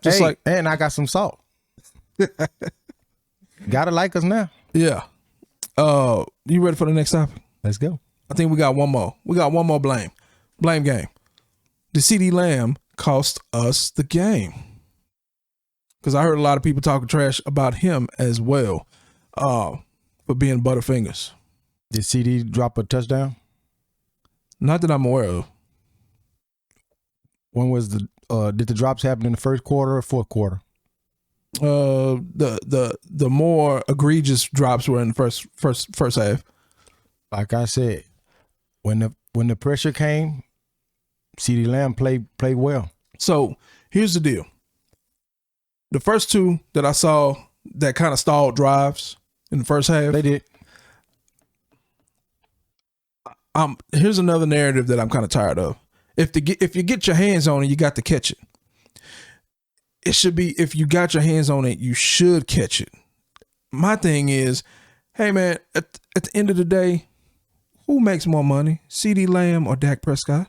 and I got some salt. Gotta like us now. Yeah. You ready for the next topic? Let's go. I think we got one more. We got one more blame game. Did CeeDee Lamb cost us the game? Because I heard a lot of people talking trash about him as well, for being Butterfingers. Did CeeDee drop a touchdown? Not that I'm aware of. When was did the drops happen in the first quarter or fourth quarter? The more egregious drops were in the first half. Like I said, when the pressure came, CeeDee Lamb played well. So here's the deal. The first two that I saw that kind of stalled drives in the first half. They did. Here's another narrative that I'm kind of tired of. If you get your hands on it, you got to catch it. It should be, if you got your hands on it, you should catch it. My thing is, hey man, at the end of the day, who makes more money, CeeDee Lamb or Dak Prescott?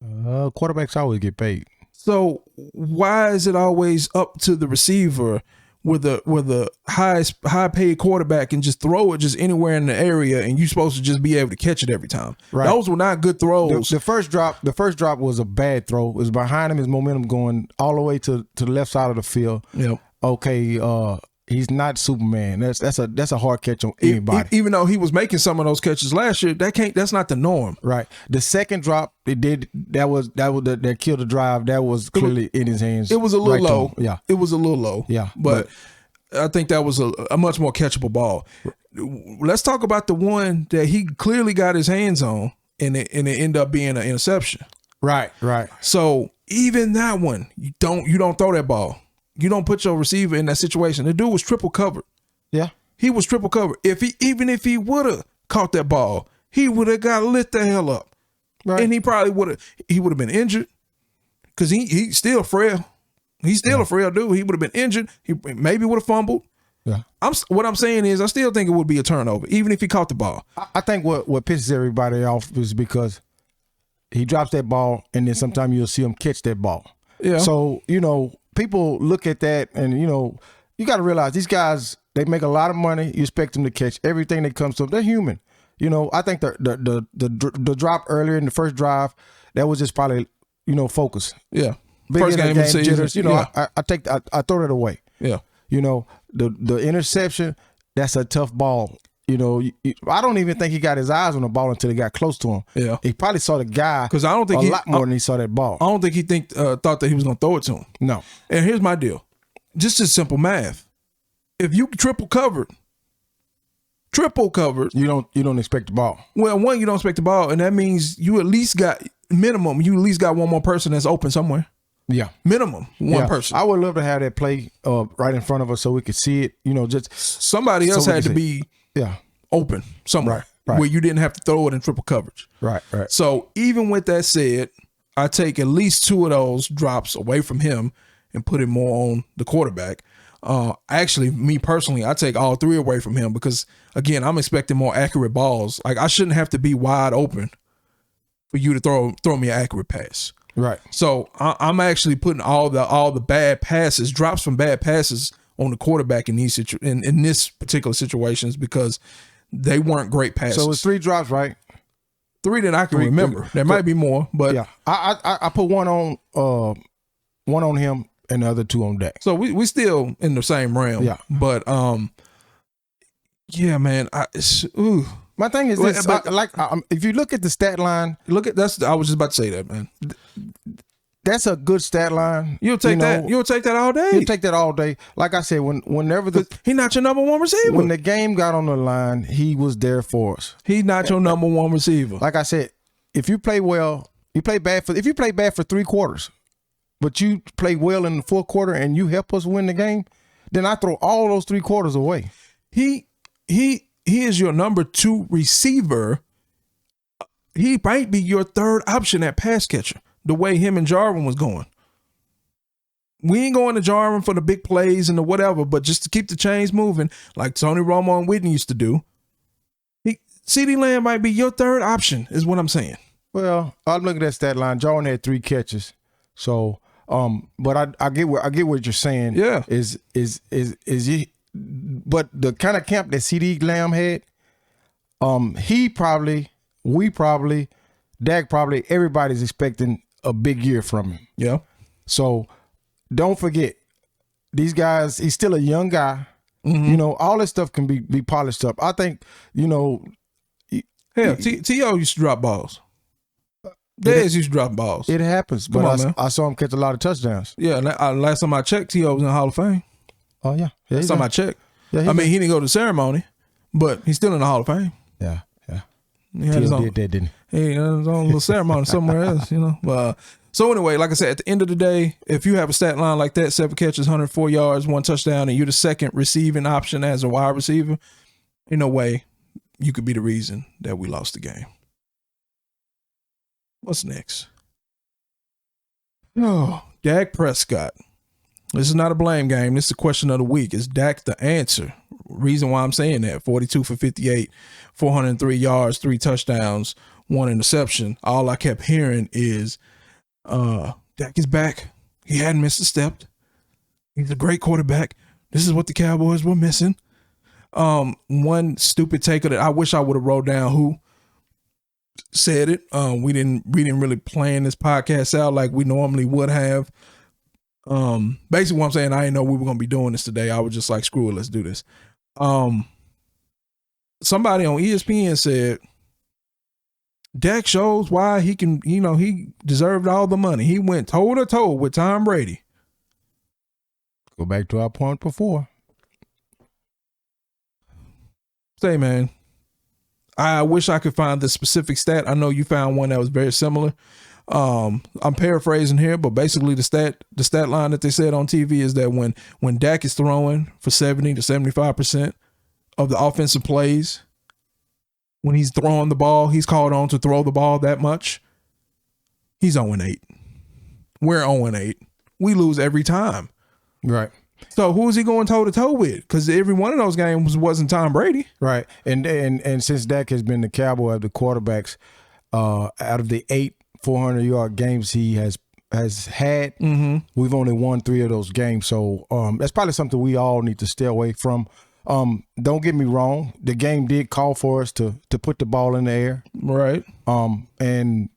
Quarterbacks always get paid. So why is it always up to the receiver with a high paid quarterback and just throw it just anywhere in the area, and you're supposed to just be able to catch it every time? Right. Those were not good throws. The first drop was a bad throw. It was behind him, his momentum going all the way to the left side of the field. Yep. Okay, he's not Superman. That's a hard catch on anybody. Even though he was making some of those catches last year, that's not the norm. Right. The second drop that killed the drive. That was clearly in his hands. It was a little low. Yeah. It was a little low. Yeah. But I think that was a much more catchable ball. Let's talk about the one that he clearly got his hands on, and it ended up being an interception. Right. So even that one, you don't throw that ball. You don't put your receiver in that situation. The dude was triple covered. Yeah. He was triple covered. Even if he would have caught that ball, he would have got lit the hell up. Right. And he probably would have been injured, because he's still frail. He's still a frail dude. He would have been injured. He maybe would have fumbled. Yeah. What I'm saying is, I still think it would be a turnover, even if he caught the ball. I think what pisses everybody off is because he drops that ball, and then sometimes you'll see him catch that ball. Yeah. So, people look at that, and, you got to realize these guys, they make a lot of money. You expect them to catch everything that comes to them. They're human. I think the drop earlier in the first drive, that was just probably, focus. Yeah. First game of the season, jitters, yeah. I throw that away. Yeah. The interception, that's a tough ball. I don't even think he got his eyes on the ball until he got close to him. Yeah. He probably saw the guy because I don't think a lot more than he saw that ball. I don't think he thought that he was going to throw it to him. No. And here's my deal. Just as simple math. If you triple covered, you don't expect the ball. Well, one, you don't expect the ball, and that means you at least got one more person that's open somewhere. Yeah. Minimum one person. I would love to have that play right in front of us so we could see it. Just somebody else had to be open somewhere right. where you didn't have to throw it in triple coverage. Right. So even with that said, I take at least two of those drops away from him and put it more on the quarterback. Actually, me personally, I take all three away from him because, again, I'm expecting more accurate balls. Like, I shouldn't have to be wide open for you to throw me an accurate pass. Right. So I'm actually putting all the bad passes, drops from bad passes, on the quarterback in in this particular situations because they weren't great passes. So it's 3 drops, right? 3 that I can remember. There might be more, but yeah, I put one on him and the other 2 on Dak. So we still in the same realm. Yeah, but yeah, man. My thing is this: if you look at the stat line, I was just about to say that, man. That's a good stat line. You'll take that. You'll take that all day. You'll take that all day. Like I said, whenever he's not your number 1 receiver. When the game got on the line, he was there for us. He's not your number 1 receiver. Like I said, if you play well, you play bad if you play bad for 3 quarters, but you play well in the 4th quarter and you help us win the game, then I throw all those 3 quarters away. He is your number 2 receiver. He might be your 3rd option at pass catcher. The way him and Jarwin was going. We ain't going to Jarwin for the big plays and the whatever, but just to keep the chains moving, like Tony Romo and Whitney used to do. CeeDee Lamb might be your 3rd option, is what I'm saying. Well, I'm looking at that stat line. Jarwin had 3 catches, so but I get what you're saying. Yeah, is he? But the kind of camp that CeeDee Lamb had, Dak probably, everybody's expecting a big year from him. Yeah. So don't forget, these guys, he's still a young guy. Mm-hmm. All this stuff can be polished up. I think, T.O. used to drop balls. Dez used to drop balls. It happens, but on, I saw him catch a lot of touchdowns. Yeah, last time I checked, T.O. was in the Hall of Fame. Oh, yeah. Last time I checked. Yeah, I mean, he didn't go to the ceremony, but he's still in the Hall of Fame. Yeah. He had his own, did that, didn't he? He had his own little ceremony somewhere else, So anyway, like I said, at the end of the day, if you have a stat line like that, 7 catches, 104 yards, 1 touchdown, and you're the second receiving option as a wide receiver, in no way you could be the reason that we lost the game. What's next? Oh, Dak Prescott. This is not a blame game. This is the question of the week. Is Dak the answer? Reason why I'm saying that, 42 for 58, 403 yards, 3 touchdowns, 1 interception. All I kept hearing is Dak is back. He hadn't missed a step. He's a great quarterback. This is what the Cowboys were missing. One stupid taker that I wish I would have wrote down who said it. We didn't really plan this podcast out like we normally would have. Basically what I'm saying, I didn't know we were gonna be doing this today. I was just like, screw it, let's do this. Somebody on ESPN said Dak shows why he can, he deserved all the money. He went toe to toe with Tom Brady. Go back to our point before. Say, man, I wish I could find the specific stat. I know you found one that was very similar. I'm paraphrasing here, but basically the stat line that they said on TV is that when Dak is throwing for 70 to 75% of the offensive plays, when he's throwing the ball, he's called on to throw the ball that much, he's 0-8. We're 0-8. We lose every time. Right. So who is he going toe to toe with? Because every one of those games wasn't Tom Brady. Right. And since Dak has been the Cowboy of the quarterbacks, out of the 8 400-yard games he has had, we've only won 3 of those games. So that's probably something we all need to stay away from. Don't get me wrong, the game did call for us to put the ball in the air. Right. And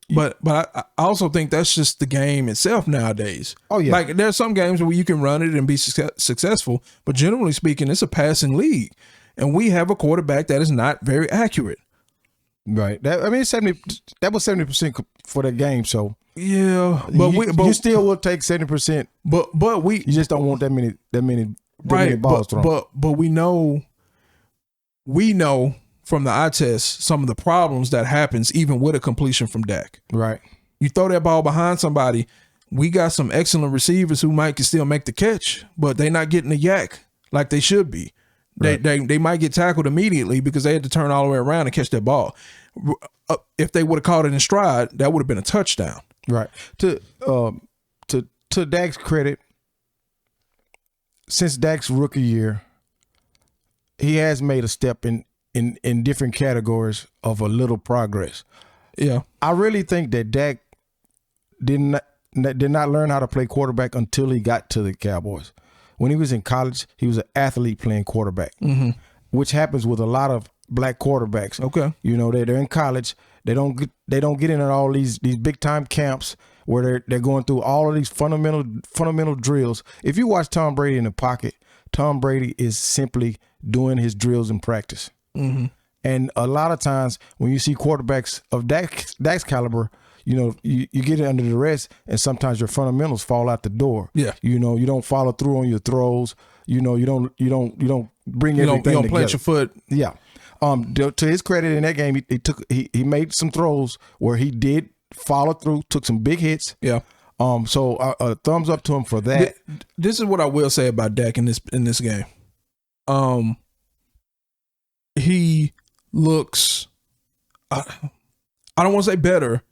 But I also think that's just the game itself nowadays. Oh, yeah. Like there's some games where you can run it and be successful, but generally speaking, it's a passing league. And we have a quarterback that is not very accurate. Right. That was 70% for that game. So yeah, but you still will take 70%. But you just don't want that many balls thrown. But we know from the eye test some of the problems that happens even with a completion from Dak. Right. You throw that ball behind somebody. We got some excellent receivers who can still make the catch, but they're not getting the yak like they should be. Right. They might get tackled immediately because they had to turn all the way around and catch that ball. If they would have caught it in stride, that would have been a touchdown. Right. To Dak's credit, since Dak's rookie year, he has made a step in different categories of a little progress. Yeah. I really think that Dak did not learn how to play quarterback until he got to the Cowboys. When he was in college, he was an athlete playing quarterback, which happens with a lot of black quarterbacks. Okay. They're in college. They don't get in at all these big time camps where they're going through all of these fundamental drills. If you watch Tom Brady in the pocket, Tom Brady is simply doing his drills in practice. And a lot of times when you see quarterbacks of Dak's caliber, you get it under duress, and sometimes your fundamentals fall out the door. Yeah. You don't follow through on your throws. You don't bring everything together. You don't plant your foot. Yeah. To his credit, in that game, he made some throws where he did follow through, took some big hits. Yeah. So a thumbs up to him for that. This is what I will say about Dak in this game. He looks, I don't want to say better.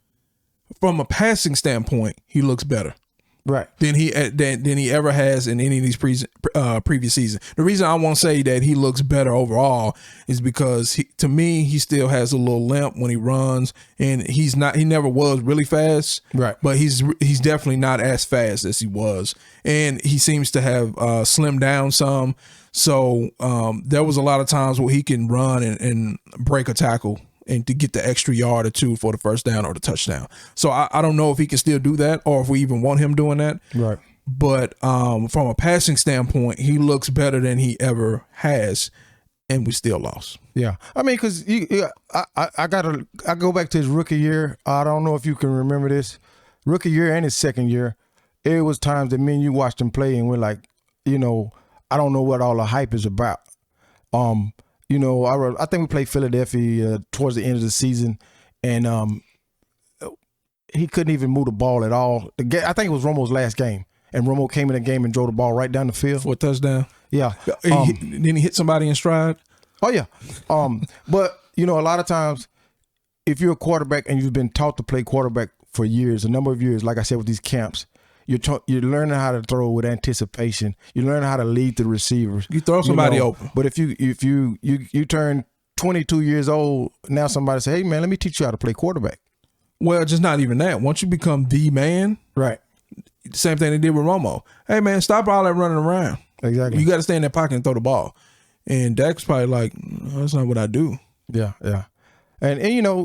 From a passing standpoint, he looks better, right, than he ever has in any of these previous seasons. The reason I won't say that he looks better overall is because to me he still has a little limp when he runs, and he never was really fast, right? But he's definitely not as fast as he was, and he seems to have slimmed down some. So there was a lot of times where he can run and break a tackle and to get the extra yard or 2 for the first down or the touchdown. So I don't know if he can still do that or if we even want him doing that. Right. But from a passing standpoint, he looks better than he ever has and we still lost. Yeah, I mean, because I go back to his rookie year. I don't know if you can remember this. Rookie year and his second year, it was times that me and you watched him play, and we're like, I don't know what all the hype is about. I think we played Philadelphia towards the end of the season, and he couldn't even move the ball at all. I think it was Romo's last game, and Romo came in the game and drove the ball right down the field for a touchdown. Yeah. Then he hit somebody in stride. Oh, yeah. But, a lot of times, if you're a quarterback and you've been taught to play quarterback for years, a number of years, like I said, with these camps, you're learning how to throw with anticipation. You're learning how to lead the receivers. You throw somebody open. But if you turn 22 years old, now somebody say, hey, man, let me teach you how to play quarterback. Well, just not even that. Once you become the man, right? Same thing they did with Romo. Hey, man, stop all that running around. Exactly. You got to stay in that pocket and throw the ball. And Dak's probably like, no, that's not what I do. Yeah, yeah. And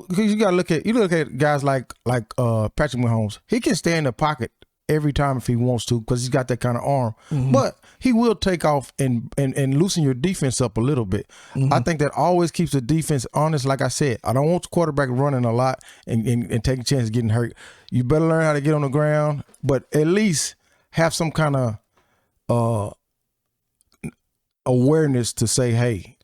because you got to look at guys like Patrick Mahomes. He can stay in the pocket every time if he wants to because he's got that kind of arm. Mm-hmm. But he will take off and loosen your defense up a little bit. Mm-hmm. I think that always keeps the defense honest. Like I said, I don't want the quarterback running a lot and taking chances getting hurt. You better learn how to get on the ground, but at least have some kind of awareness to say, hey,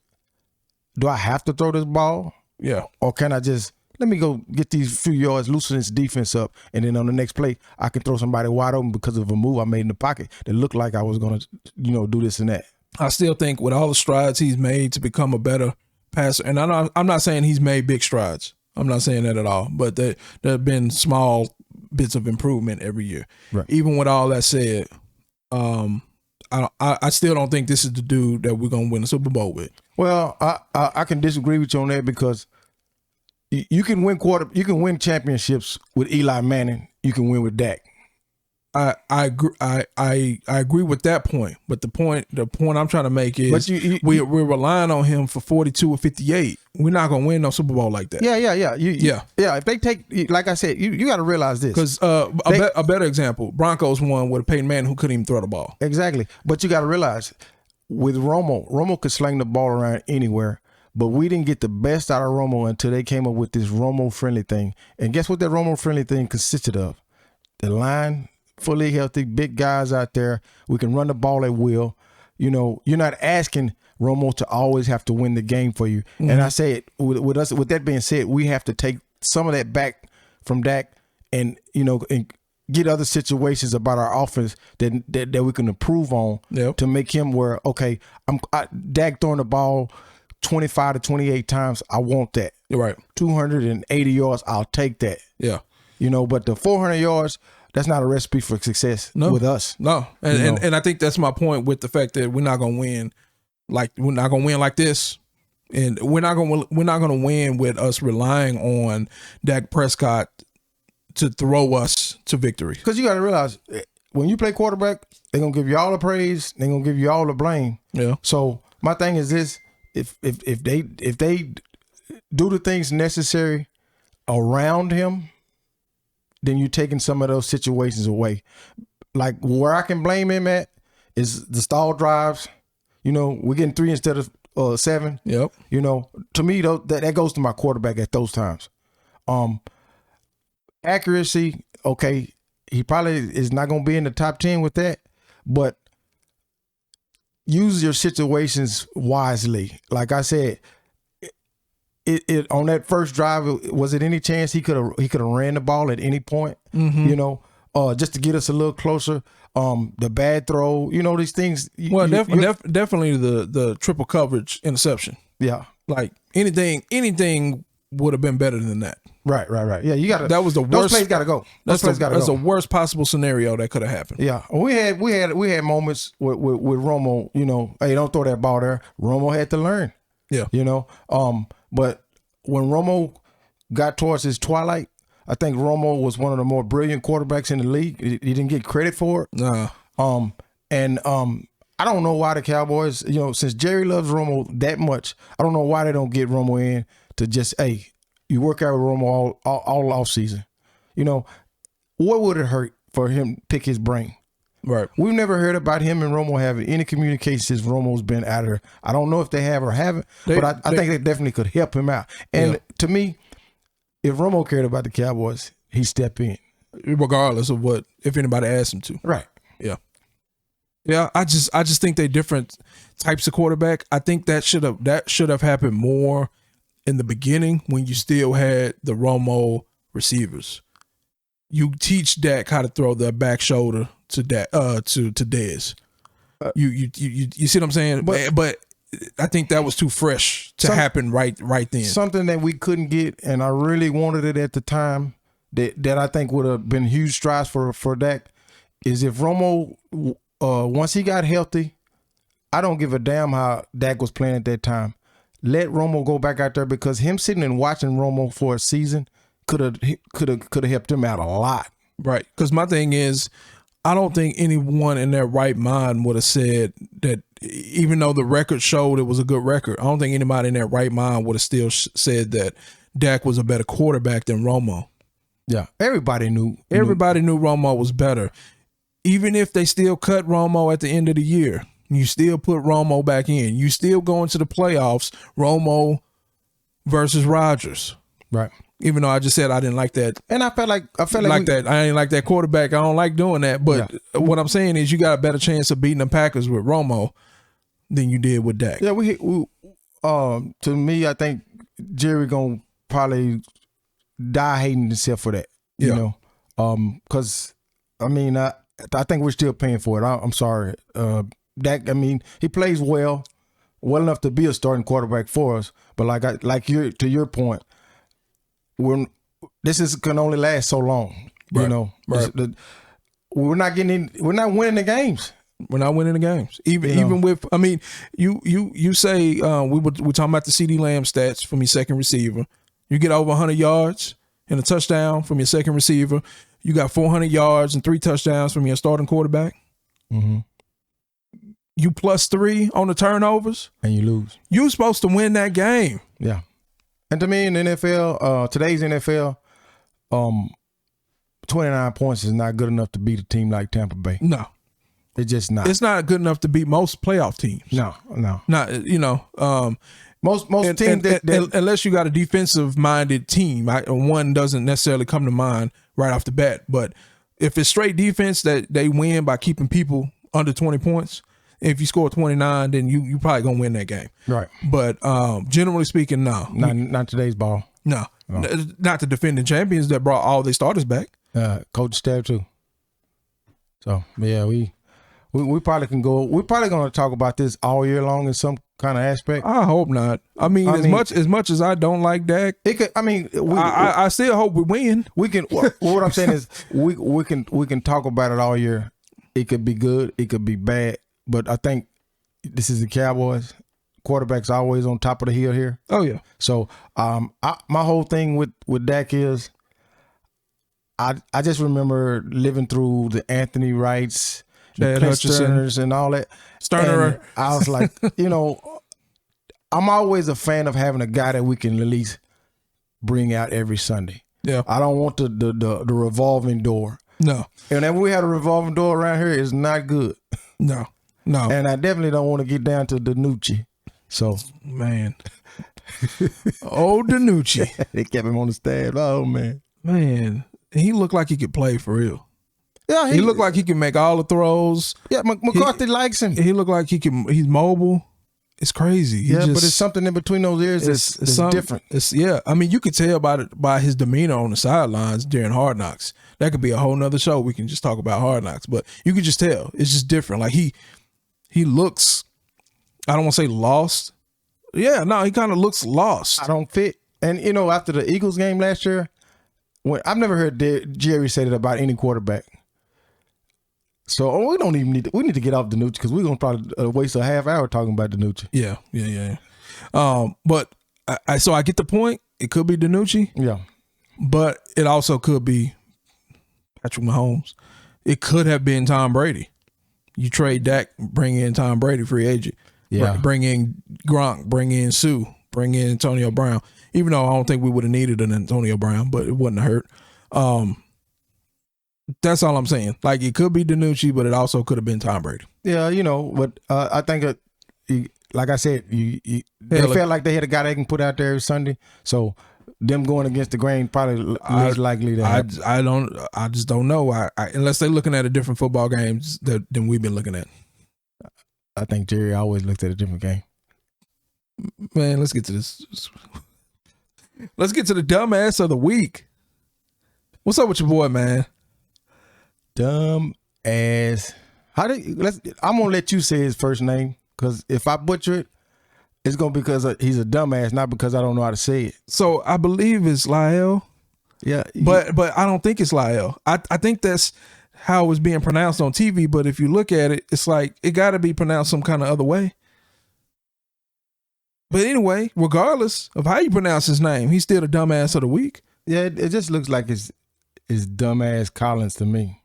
do I have to throw this ball? Yeah. Or can I just let me go get these few yards, loosen this defense up, and then on the next play, I can throw somebody wide open because of a move I made in the pocket that looked like I was going to, do this and that. I still think with all the strides he's made to become a better passer, and I'm not saying he's made big strides. I'm not saying that at all, but there have been small bits of improvement every year. Right. Even with all that said, I still don't think this is the dude that we're going to win the Super Bowl with. Well, I can disagree with you on that because you can win championships with Eli Manning. You can win with Dak. I agree with that point, but the point I'm trying to make is we're relying on him for 42 or 58. We're not gonna win no Super Bowl like that. Yeah. If they take, like I said, you got to realize this. Because a better example, Broncos won with a Peyton Manning who couldn't even throw the ball. Exactly, but you got to realize with Romo could sling the ball around anywhere. But we didn't get the best out of Romo until they came up with this Romo-friendly thing. And guess what that Romo-friendly thing consisted of? The line, fully healthy, big guys out there. We can run the ball at will. You're not asking Romo to always have to win the game for you. Mm-hmm. And I say it with us. With that being said, we have to take some of that back from Dak, and and get other situations about our offense that we can improve on to make him where Dak throwing the ball 25 to 28 times. I want that. You're right. 280 yards. I'll take that. Yeah. But the 400 yards. That's not a recipe for success with us. No, and I think that's my point with the fact that we're not gonna win like this, and we're not gonna win with us relying on Dak Prescott to throw us to victory. Because you got to realize when you play quarterback, they're gonna give you all the praise, they're gonna give you all the blame. Yeah. So my thing is this: if they do the things necessary around him, then you're taking some of those situations away. Like where I can blame him at is the stall drives. We're getting 3 instead of 7. Yep. To me, though, that goes to my quarterback at those times. Accuracy, okay, he probably is not going to be in the top 10 with that, but use your situations wisely. Like I said, It on that first drive, was it any chance he could have ran the ball at any point? Mm-hmm. Just to get us a little closer. The bad throw, these things. Definitely the triple coverage interception. Yeah, like anything would have been better than that. Right. Yeah, you got to. That was the worst. Those plays got to go. That's the worst possible scenario that could have happened. Yeah, we had moments with Romo. Hey, don't throw that ball there. Romo had to learn. Yeah. But when Romo got towards his twilight, I think Romo was one of the more brilliant quarterbacks in the league. He didn't get credit for it. Nah. I don't know why the Cowboys, since Jerry loves Romo that much, I don't know why they don't get Romo in to just, hey, you work out with Romo all off season. What would it hurt for him to pick his brain? Right. We've never heard about him and Romo having any communication since Romo's been out of there. I don't know if they have or haven't, but I think they definitely could help him out. And to me, if Romo cared about the Cowboys, he'd step in. Regardless of if anybody asked him to. Right. Yeah. Yeah, I just think they're different types of quarterback. I think that should have happened more in the beginning when you still had the Romo receivers. You teach Dak how to throw the back shoulder to Dez. You see what I'm saying? But I think that was too fresh to happen right then. Something that we couldn't get, and I really wanted it at the time, that I think would have been huge strides for Dak, is if Romo, once he got healthy, I don't give a damn how Dak was playing at that time. Let Romo go back out there, because him sitting and watching Romo for a season could have helped him out a lot. Right. Because my thing is, I don't think anyone in their right mind would have said that, even though the record showed it was a good record, I don't think anybody in their right mind would have still said that Dak was a better quarterback than Romo. Yeah. Everybody knew Romo was better. Even if they still cut Romo at the end of the year, you still put Romo back in. You still go into the playoffs, Romo versus Rodgers. Right. Even though I just said I didn't like that. And I felt like that. I ain't like that quarterback. I don't like doing that. But what I'm saying is, you got a better chance of beating the Packers with Romo than you did with Dak. Yeah, we to me, I think Jerry gonna probably die hating himself for that. You know, because I mean, I think we're still paying for it. I'm sorry, Dak. I mean, he plays well enough to be a starting quarterback for us. But to your point, this can only last so long. Right. You know, right. We're not winning the games. We're not winning the games. Even with, I mean, you say we're talking about the CeeDee Lamb stats from your second receiver. You get over 100 yards and a touchdown from your second receiver. You got 400 yards and 3 touchdowns from your starting quarterback. Mm-hmm. You +3 on the turnovers, and you lose. You're supposed to win that game. Yeah. And to me, in the NFL, today's NFL, 29 points is not good enough to beat a team like Tampa Bay. No. It's just not. It's not good enough to beat most playoff teams. No. Not, most teams unless you got a defensive-minded team, one doesn't necessarily come to mind right off the bat. But if it's straight defense that they win by keeping people under 20 points, if you score 29, then you probably gonna win that game. Right. But generally speaking, no. Not today's ball. No. Not the defending champions that brought all their starters back. Coach staff too. So yeah, we probably can go. We're probably going to talk about this all year long in some kind of aspect. I hope not. I mean, as much as I don't like Dak, it could. I mean, I still hope we win. We can. What I'm saying is, we can talk about it all year. It could be good. It could be bad. But I think this is the Cowboys. Quarterback's always on top of the hill here. Oh yeah. So my whole thing with Dak is, I just remember living through the Anthony Wrights, the Sterners, and all that. Sterner. And I was like, I'm always a fan of having a guy that we can at least bring out every Sunday. Yeah. I don't want the revolving door. No. And if we had a revolving door around here, it's not good. No. And I definitely don't want to get down to DiNucci. So, man. Oh, DiNucci. They kept him on the staff. Oh, man. Man. He looked like he could play for real. Yeah, he looked like he can make all the throws. Yeah, McCarthy likes him. He looked like he's mobile. It's crazy. But it's something in between those ears that's different. I mean, you could tell by his demeanor on the sidelines during Hard Knocks. That could be a whole nother show. We can just talk about Hard Knocks. But you could just tell. It's just different. Like he looks, I don't want to say lost. Yeah, no, he kind of looks lost. I don't fit. And, after the Eagles game last year, I've never heard Jerry say that about any quarterback. So we don't even we need to get off DiNucci, because we're gonna probably waste a half hour talking about DiNucci. Yeah. But so I get the point. It could be DiNucci. Yeah. But it also could be Patrick Mahomes. It could have been Tom Brady. You trade Dak, bring in Tom Brady, free agent. Yeah. Bring in Gronk, bring in Sue, bring in Antonio Brown. Even though I don't think we would have needed an Antonio Brown, but it wouldn't have hurt. That's all I'm saying. Like, it could be DiNucci, but it also could have been Tom Brady. Yeah, but I think like I said, they felt like they had a guy they can put out there every Sunday. So them going against the grain probably least likely to happen. I just don't know. Unless they're looking at a different football games than we've been looking at. I think Jerry always looked at a different game. Man, let's get to this. Let's get to the dumbass of the week. What's up with your boy, man? Dumb ass. I'm gonna let you say his first name, because if I butcher it, it's gonna be because he's a dumbass, not because I don't know how to say it. So I believe it's Lyle. Yeah, but I don't think it's Lyle. I think that's how it was being pronounced on TV. But if you look at it, it's like it got to be pronounced some kind of other way. But anyway, regardless of how you pronounce his name, he's still the dumbass of the week. Yeah, it just looks like it's dumbass Collins to me.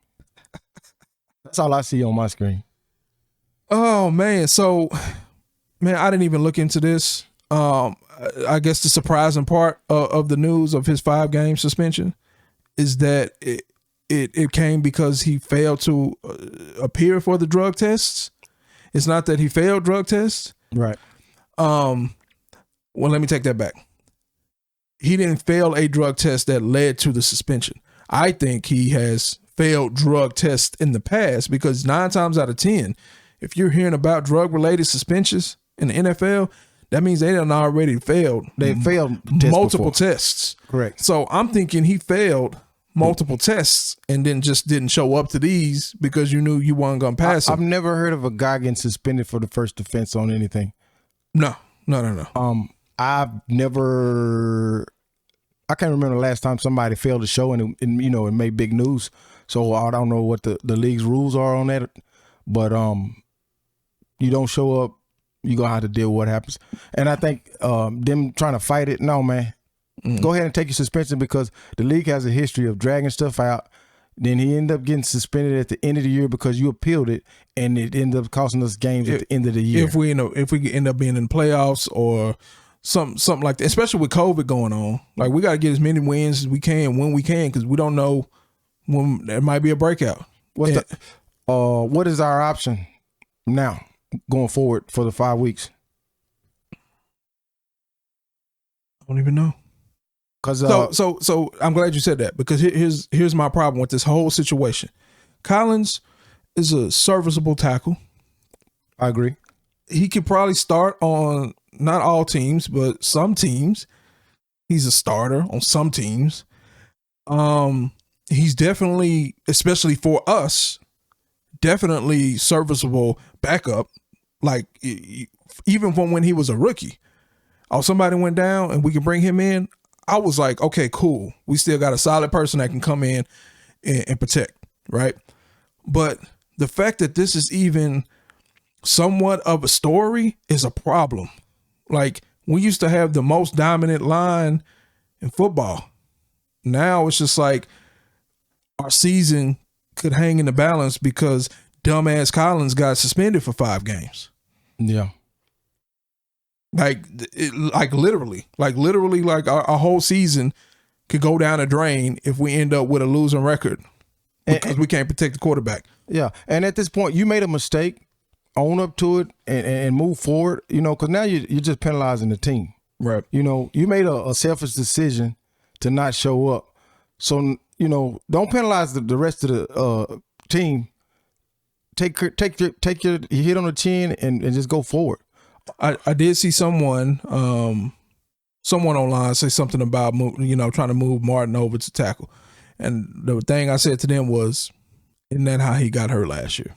That's all I see on my screen. Oh man, so man, I didn't even look into this. I guess the surprising part of the news of his 5-game suspension is that it came because he failed to appear for the drug tests. It's not that he failed drug tests. Right. Well, let me take that back. He didn't fail a drug test that led to the suspension. I think he has failed drug tests in the past, because 9 times out of 10, if you're hearing about drug-related suspensions in the NFL, that means they done already failed. They failed multiple tests. Correct. So I'm thinking he failed multiple tests and then just didn't show up to these because you knew you weren't going to pass I've never heard of a guy getting suspended for the first offense on anything. No. I've never. I can't remember the last time somebody failed to show and it made big news. So I don't know what the league's rules are on that, but you don't show up, you're gonna have to deal with what happens. And I think them trying to fight it, no man. Go ahead and take your suspension, because the league has a history of dragging stuff out. Then he ended up getting suspended at the end of the year because you appealed it, and it ended up costing us games at the end of the year. If we end up being in playoffs or something like that, especially with COVID going on, like we got to get as many wins as we can when we can, because we don't know when there might be a breakout. What is our option now going forward for the 5 weeks? I don't even know. So I'm glad you said that, because here's my problem with this whole situation. Collins is a serviceable tackle. I agree. He could probably start on not all teams, but some teams. He's a starter on some teams. He's definitely, especially for us, definitely serviceable backup. Like even from when he was a rookie. Oh, somebody went down and we can bring him in. I was like, okay, cool. We still got a solid person that can come in and protect, right? But the fact that this is even somewhat of a story is a problem. Like, we used to have the most dominant line in football. Now it's just like our season could hang in the balance because dumbass Collins got suspended for 5 games. Yeah. Like literally, our whole season could go down a drain if we end up with a losing record because we can't protect the quarterback. Yeah. And at this point, you made a mistake, own up to it and move forward, because now you're just penalizing the team. Right. You made a selfish decision to not show up. So, don't penalize the rest of the team. Take your hit on the chin and just go forward. I did see someone online say something about trying to move Martin over to tackle, and the thing I said to them was, "Isn't that how he got hurt last year?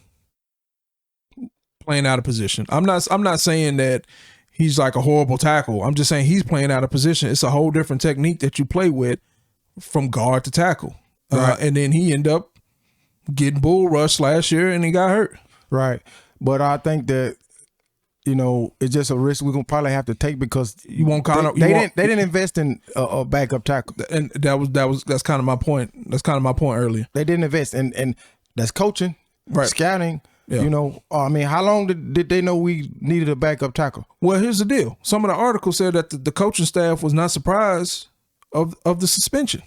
Playing out of position." I'm not saying that he's like a horrible tackle. I'm just saying he's playing out of position. It's a whole different technique that you play with from guard to tackle, right. And then he ended up getting bull rushed last year, and he got hurt. Right, but I think that. It's just a risk we're gonna probably have to take because you won't they didn't invest in a backup tackle, and that's kind of my point. That's kind of my point earlier. They didn't invest, and that's coaching, right? Scouting. Yeah. How long did they know we needed a backup tackle? Well, here's the deal. Some of the articles said that the coaching staff was not surprised of the suspension.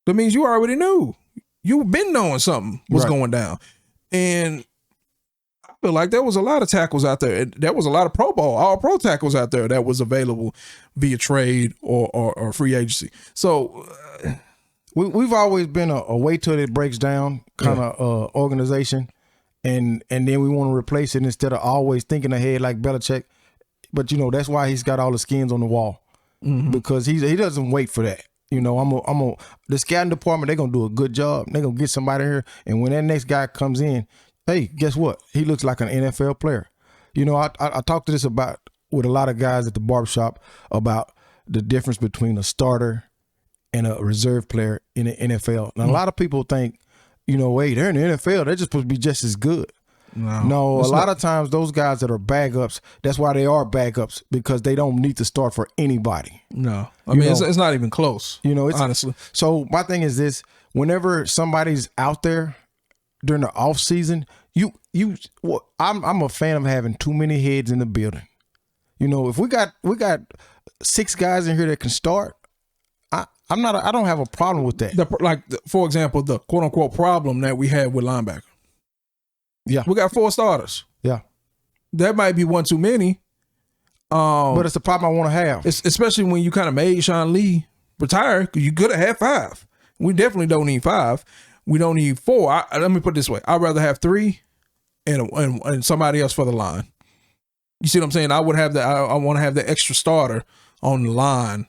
That means you already knew. You've been knowing something was going down. And I feel like there was a lot of tackles out there. There was a lot of Pro Bowl, all pro tackles out there that was available via trade or free agency. So we've always been a wait till it breaks down kind of organization. And then we want to replace it instead of always thinking ahead like Belichick. But, that's why he's got all the skins on the wall. Because he doesn't wait for that. The scouting department, they're going to do a good job. They're going to get somebody here. And when that next guy comes in, hey, guess what? He looks like an NFL player. I talked to this with a lot of guys at the barbershop about the difference between a starter and a reserve player in the NFL. And a lot of people think, hey, they're in the NFL. They're just supposed to be just as good. No, a lot of times those guys that are backups, that's why they are backups, because they don't need to start for anybody. No. I mean, it's not even close, honestly. So my thing is this, whenever somebody's out there during the off season, I'm a fan of having too many heads in the building. If we got 6 guys in here that can start, I don't have a problem with that. For example, the quote unquote problem that we had with linebacker. Yeah. We got 4 starters. Yeah. That might be one too many. But it's the problem I want to have. Especially when you kind of made Sean Lee retire, because you could have had 5. We definitely don't need 5. We don't need 4. Let me put it this way. I'd rather have 3 and somebody else for the line. You see what I'm saying? I would have that. I want to have the extra starter on the line,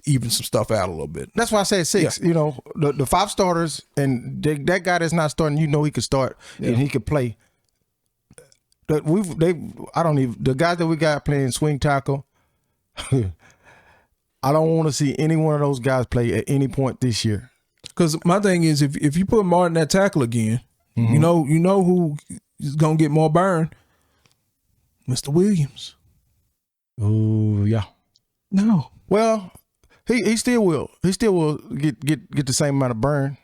even some stuff out a little bit. That's why I said 6. Yeah. The 5 starters and that guy that's not starting, he could start and he could play. The guys that we got playing swing tackle, I don't want to see any one of those guys play at any point this year. Because my thing is, if you put Martin at tackle again, you know who is gonna get more burn, Mr. Williams. Oh yeah. No. Well, he still will. He still will get the same amount of burn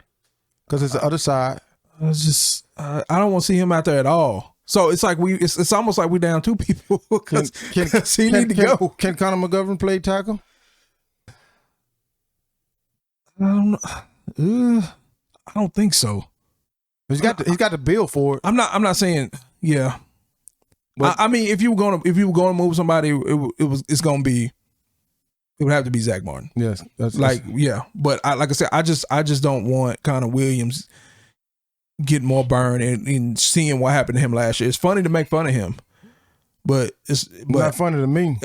because it's the other side. I don't want to see him out there at all. So it's like it's almost like we're down 2 people because he need to go. Can Connor McGovern play tackle? I don't know. I don't think so. He's got the bill for it. I'm not saying yeah. But I mean, if you were gonna move somebody, it would have to be Zach Martin. Yes, yeah. But like I said, I just don't want Connor Williams getting more burn and seeing what happened to him last year. It's funny to make fun of him, but it's not funny to me.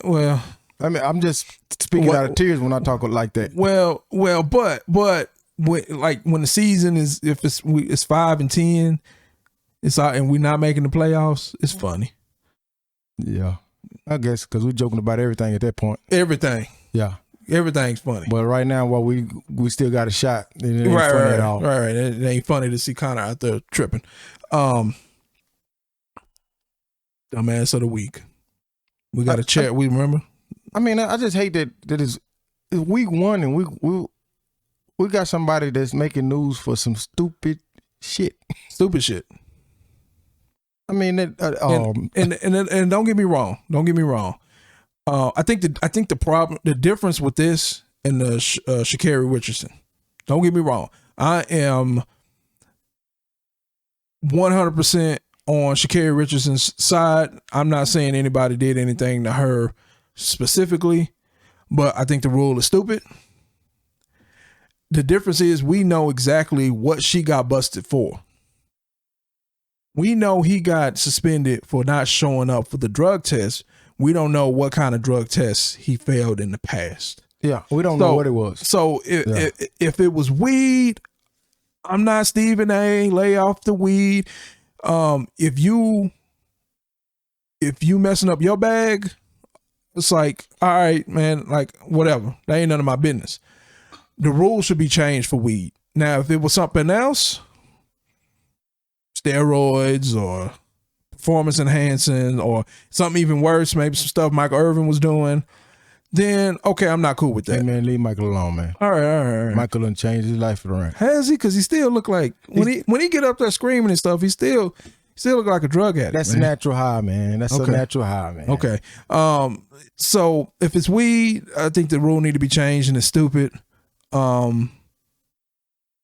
Well, I mean, I'm just speaking out of tears when I talk like that. Well, but when the season is it's 5-10, it's out and we're not making the playoffs. It's funny. Yeah. I guess because we're joking about everything at that point. Everything. Yeah. Everything's funny. But right now, while we still got a shot, it ain't funny at all. Right. It ain't funny to see Connor out there tripping. Dumbass of the week. We got a chat. We remember? I mean, I just hate that it's week 1 and we got somebody that's making news for some stupid shit. Stupid shit. I mean, and don't get me wrong. I think the difference with this and the Sha'Carri Richardson. Don't get me wrong. I am 100% on Sha'Carri Richardson's side. I'm not saying anybody did anything to her specifically, but I think the rule is stupid. The difference is we know exactly what she got busted for. We know he got suspended for not showing up for the drug test. We don't know what kind of drug tests he failed in the past. Yeah, we don't know what it was. So if it was weed, I'm not Stephen A. Lay off the weed. If you messing up your bag, it's like, all right, man, like whatever. That ain't none of my business. The rules should be changed for weed. Now, if it was something else, steroids or performance enhancing or something even worse, maybe some stuff Michael Irvin was doing, then okay, I'm not cool with that. Hey man, leave Michael alone, man. All right. Michael done changed his life around. Has he? Because he still look like when he get up there screaming and stuff, he still look like a drug addict. That's a natural high, man. That's a natural high, man. Okay. So if it's weed, I think the rule need to be changed and it's stupid.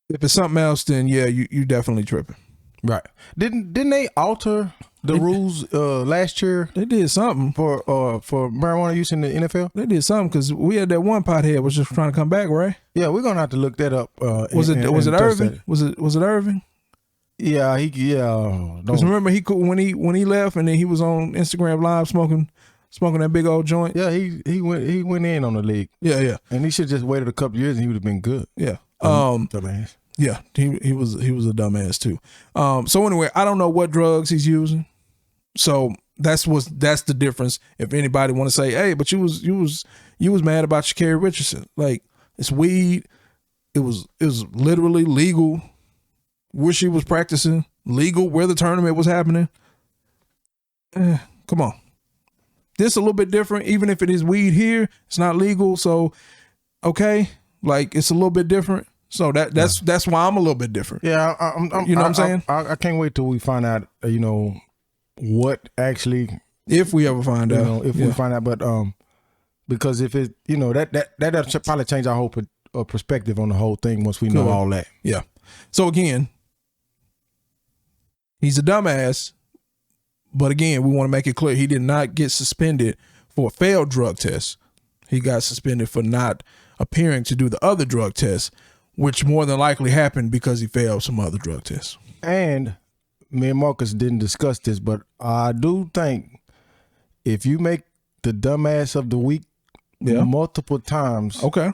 If it's something else, then yeah, you definitely tripping. Right. Didn't they alter the rules last year? They did something for marijuana use in the NFL. They did something because we had that one pothead was just trying to come back, right? Yeah, we're gonna have to look that up. Was it Irving? Was it Irving? Yeah, Because remember when he left and then he was on Instagram Live smoking that big old joint. Yeah, he went in on the league. Yeah, and he should just waited a couple years and he would have been good. Yeah, dumbass. Yeah, he was a dumbass too. So anyway, I don't know what drugs he's using. So that's the difference. If anybody want to say, hey, but you was mad about Sha'Carri Richardson, like it's weed. It was literally legal where she was practicing, legal where the tournament was happening. Come on, this a little bit different. Even if it is weed here, it's not legal. So okay, like it's a little bit different. So that's why I'm a little bit different. Yeah, you know what I'm saying? I can't wait till we find out. What actually, if we ever find out, we find out, but because if it, that probably change our whole perspective on the whole thing once we know all that. Yeah. So again, he's a dumbass, but again, we want to make it clear he did not get suspended for a failed drug test. He got suspended for not appearing to do the other drug tests, which more than likely happened because he failed some other drug tests. And me and Marcus didn't discuss this, but I do think if you make the dumbass of the week multiple times, okay,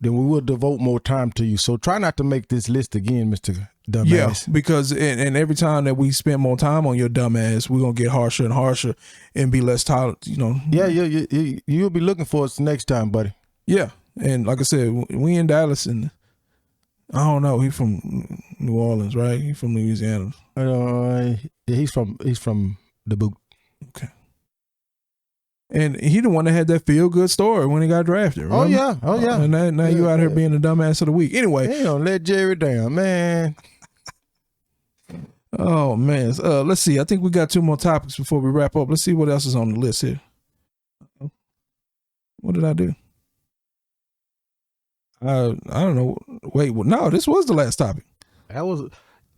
then we will devote more time to you. So try not to make this list again, Mr. Dumbass. Yeah, because and every time that we spend more time on your dumbass, we're gonna get harsher and harsher and be less tolerant. Yeah, you'll be looking for us next time, buddy. Yeah, and like I said, we in Dallas and. I don't know. He's from New Orleans, right? He's from Louisiana. He's from the boot. Okay. And he the one that had that feel good story when he got drafted. Remember? Oh yeah. And now you out here being the dumbass of the week. Anyway, they don't let Jerry down, man. Oh man. Let's see. I think we got 2 more topics before we wrap up. Let's see what else is on the list here. What did I do? I don't know. Wait, no, this was the last topic.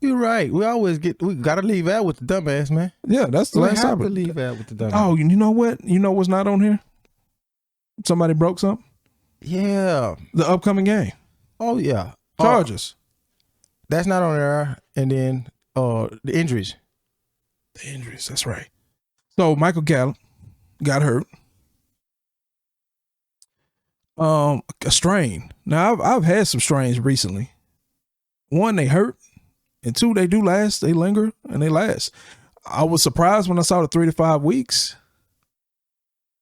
You're right. We gotta leave out with the dumbass, man. Yeah, that's the last topic. To leave out with the dumbass. Oh, you know what? You know what's not on here? Somebody broke something? Yeah. The upcoming game. Oh yeah. Chargers. That's not on there. And then the injuries. The injuries, that's right. So Michael Gallup got hurt. A strain. Now I've had some strains recently. 1, they hurt, and 2, they do last. They linger and they last. I was surprised when I saw the 3 to 5 weeks.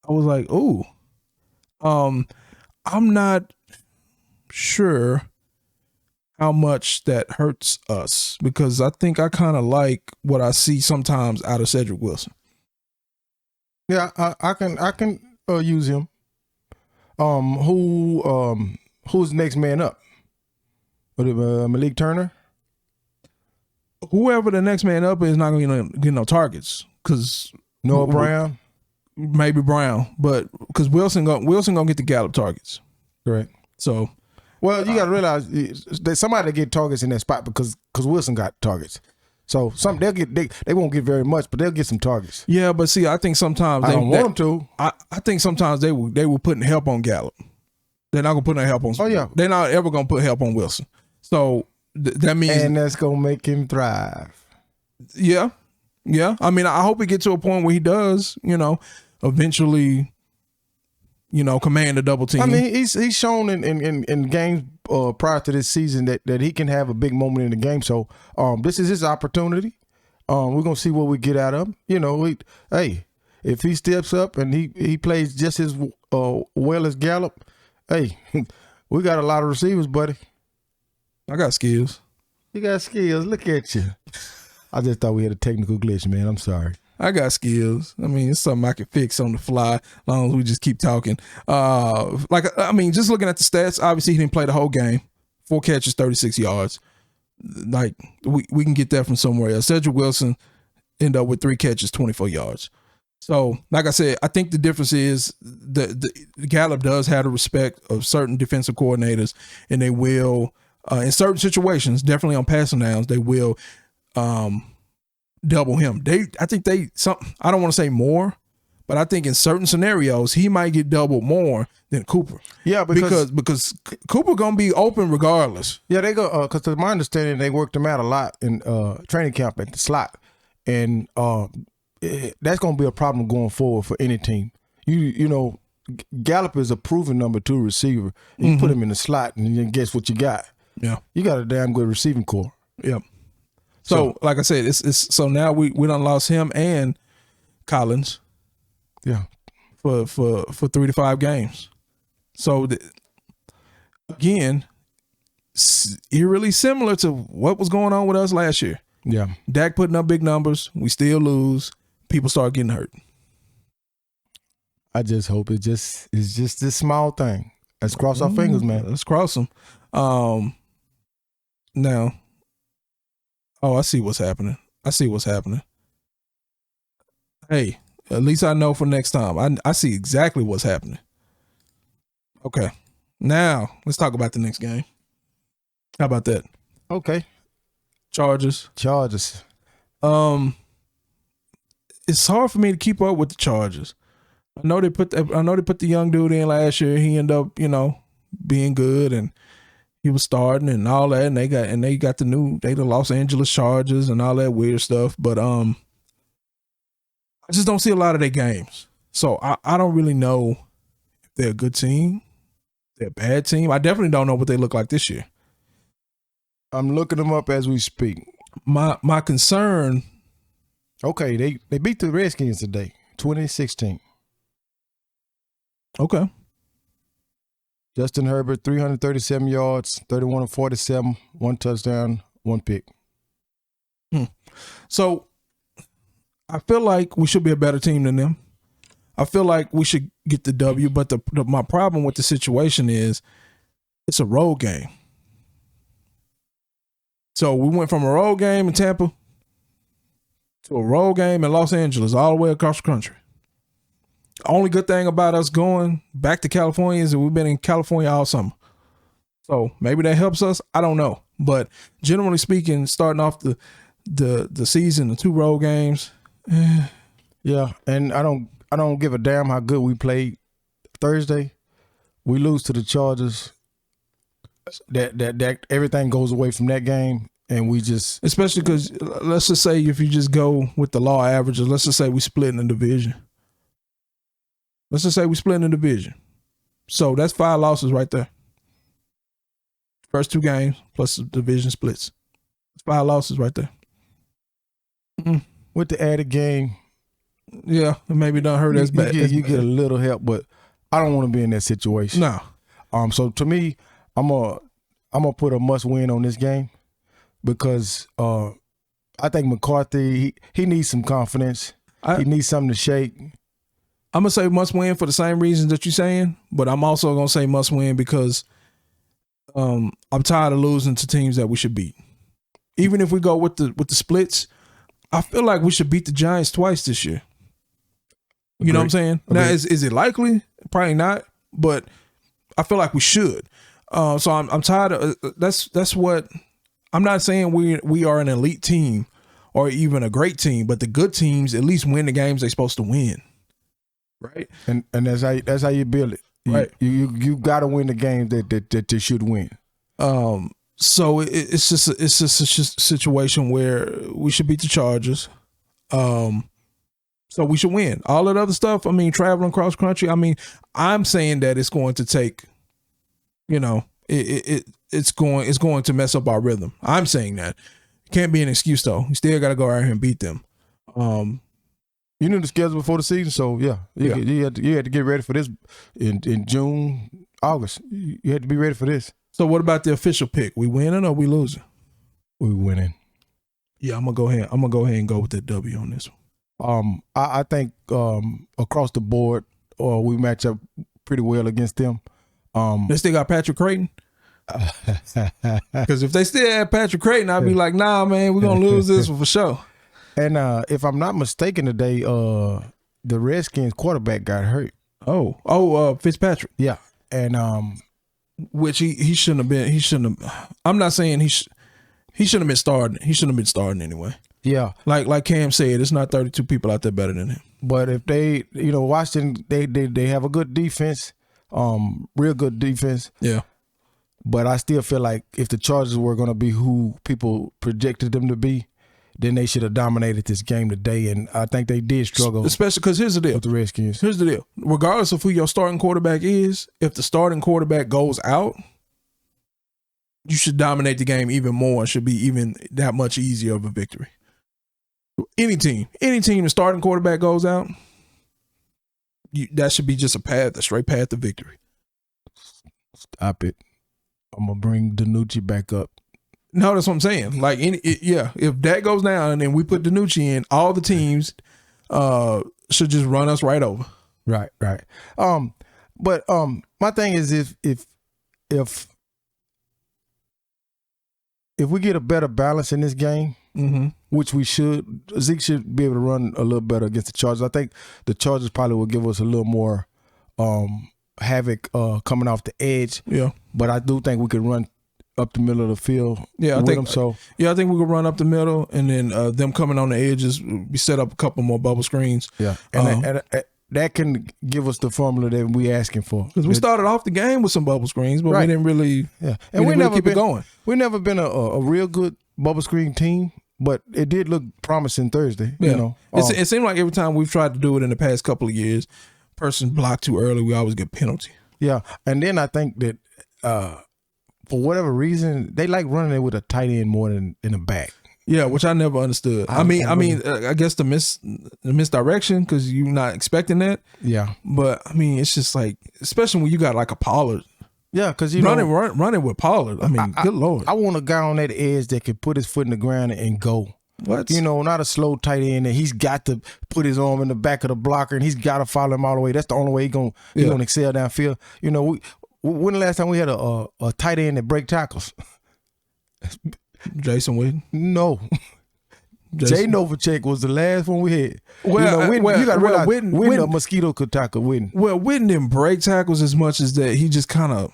I was like, "Ooh." I'm not sure how much that hurts us because I think I kind of like what I see sometimes out of Cedric Wilson. Yeah, I can use him. Who's next man up? Malik Turner? Whoever the next man up is not going to get no targets because Noah Brown, maybe Brown, but because Wilson gonna get the Gallup targets. Correct. So, well, you got to realize that somebody get targets in that spot because Wilson got targets. So they won't get very much, but they'll get some targets. Yeah, but see, I think sometimes I don't want them to. I think sometimes they were putting help on Gallup. They're not gonna put no help on. Oh yeah, they're not ever gonna put help on Wilson. So that means, and that's gonna make him thrive. Yeah. I mean, I hope he gets to a point where he does, eventually, command a double team. I mean, he's shown in games prior to this season that he can have a big moment in the game. So this is his opportunity. We're gonna see what we get out of him. Hey, if he steps up and he plays just as well as Gallup, hey, we got a lot of receivers, buddy. I got skills. You got skills. Look at you. I just thought we had a technical glitch, man. I'm sorry. I got skills. I mean, it's something I can fix on the fly as long as we just keep talking. Just looking at the stats, obviously he didn't play the whole game. 4 catches, 36 yards. Like, we can get that from somewhere else. Cedric Wilson ended up with 3 catches, 24 yards. So, like I said, I think the difference is the Gallup does have the respect of certain defensive coordinators, and they will In certain situations, definitely on passing downs, they will double him. I think I don't want to say more, but I think in certain scenarios he might get doubled more than Cooper. Yeah, because Cooper gonna be open regardless. Yeah, they go because to my understanding they worked him out a lot in training camp at the slot, and that's gonna be a problem going forward for any team. You know, Gallup is a proven number 2 receiver. You put him in the slot, and then guess what you got? Yeah, you got a damn good receiving core. Yeah. So like I said, it's so now we done lost him and Collins. Yeah. For 3 to 5 games. So again, eerily similar to what was going on with us last year. Yeah. Dak putting up big numbers, we still lose. People start getting hurt. I just hope it's just this small thing. Let's cross our fingers, man. Let's cross them. Now, I see what's happening. Hey, at least I know for next time. I see exactly what's happening. Okay. Now, let's talk about the next game. How about that? Okay. Chargers. It's hard for me to keep up with the Chargers. I know they put the young dude in last year. He ended up, being good, and he was starting and all that, and they got the Los Angeles Chargers and all that weird stuff. But I just don't see a lot of their games. So I don't really know if they're a good team, they're a bad team. I definitely don't know what they look like this year. I'm looking them up as we speak. My concern. Okay, they beat the Redskins today, 2016. Okay. Justin Herbert, 337 yards, 31 of 47, 1 touchdown, 1 pick. So I feel like we should be a better team than them. I feel like we should get the W, but my problem with the situation is it's a road game. So we went from a road game in Tampa to a road game in Los Angeles, all the way across the country. Only good thing about us going back to California is that we've been in California all summer. So maybe that helps us. I don't know. But generally speaking, starting off the season, the 2 road games. Yeah, and I don't give a damn how good we played Thursday. We lose to the Chargers. That everything goes away from that game, and we just, especially because let's just say if you just go with the law averages, let's just say we split in the division. So that's 5 losses right there. First 2 games plus the division splits. That's 5 losses right there. With the added game, yeah, it maybe don't hurt as bad. You get a little help, but I don't want to be in that situation. No. So to me, I'm gonna put a must win on this game because I think McCarthy he needs some confidence. He needs something to shake. I'm going to say must win for the same reasons that you're saying, but I'm also going to say must win because I'm tired of losing to teams that we should beat. Even if we go with the splits, I feel like we should beat the Giants twice this year. You know what I'm saying? Now, is it likely? Probably not, but I feel like we should. So I'm tired of that's what I'm not saying we are an elite team or even a great team, but the good teams at least win the games they're supposed to win. Right. And that's how you build it. Right. You gotta win the game that they should win. So it's just a situation where we should beat the Chargers. So we should win. All that other stuff, I mean, traveling cross country, I mean, I'm saying that it's going to take, it's going to mess up our rhythm. I'm saying that. Can't be an excuse though. You still gotta go out here and beat them. You knew the schedule before the season, so you had to get ready for this in June, August. You had to be ready for this. So what about the official pick? We winning or we losing? We winning. Yeah, I'm gonna go ahead and go with that W on this one. I think across the board, we match up pretty well against them. They still got Patrick Creighton. Because if they still had Patrick Creighton, I'd be like, nah, man, we're gonna lose this one for sure. And if I'm not mistaken today, the Redskins quarterback got hurt. Oh, Fitzpatrick. Yeah. And which he shouldn't have been. He shouldn't have. I'm not saying he shouldn't have been starting. He shouldn't have been starting anyway. Yeah, like Cam said, it's not 32 people out there better than him. But if they, Washington, they have a good defense, real good defense. Yeah. But I still feel like if the Chargers were going to be who people projected them to be, then they should have dominated this game today. And I think they did struggle. Especially because here's the deal. With the Redskins. Here's the deal. Regardless of who your starting quarterback is, if the starting quarterback goes out, you should dominate the game even more. It should be even that much easier of a victory. Any team, the starting quarterback goes out, that should be just a straight path to victory. Stop it. I'm going to bring DiNucci back up. No, that's what I'm saying. Like, if that goes down and then we put DiNucci in, all the teams should just run us right over. Right. But my thing is if we get a better balance in this game, which we should, Zeke should be able to run a little better against the Chargers. I think the Chargers probably will give us a little more havoc coming off the edge. Yeah. But I do think we could run up the middle of the field. Yeah, I think so. Yeah, I think we could run up the middle, and then them coming on the edges, we set up a couple more bubble screens. Yeah, and that can give us the formula that we asking for. Because we started off the game with some bubble screens, but we didn't really. Yeah, and we never keep it going. We never been a real good bubble screen team, but it did look promising Thursday. Yeah. It seemed like every time we've tried to do it in the past couple of years, person blocked too early, we always get penalty. Yeah, and then I think that for whatever reason, they like running it with a tight end more than in the back. Yeah, which I never understood. I guess the misdirection because you're not expecting that. Yeah, but I mean, it's just like, especially when you got like a Pollard. Yeah, because running with Pollard. I mean, good Lord. I want a guy on that edge that can put his foot in the ground and go. What? Not a slow tight end, and he's got to put his arm in the back of the blocker, and he's got to follow him all the way. That's the only way he's gonna excel downfield. When the last time we had a tight end that break tackles? Jason Witten? No. Jay Novacek was the last one we had. Well, you got to realize Witten, a mosquito could tackle Witten. Well, Witten didn't break tackles as much as that. He just kind of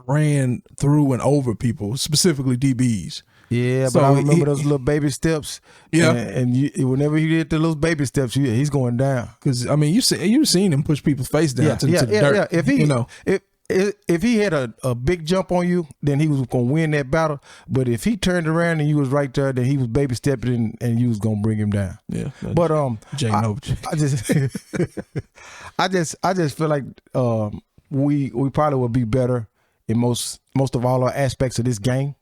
ran through and over people, specifically DBs. Yeah, so but I remember those little baby steps. Yeah, and whenever he did the little baby steps, he's going down. Because I mean, you've seen him push people's face down to the dirt. Yeah. If he had a big jump on you, then he was going to win that battle. But if he turned around and you was right there, then he was baby stepping and you was going to bring him down. Yeah. But Jay Novacek. I just feel like we probably will be better in most of all our aspects of this game.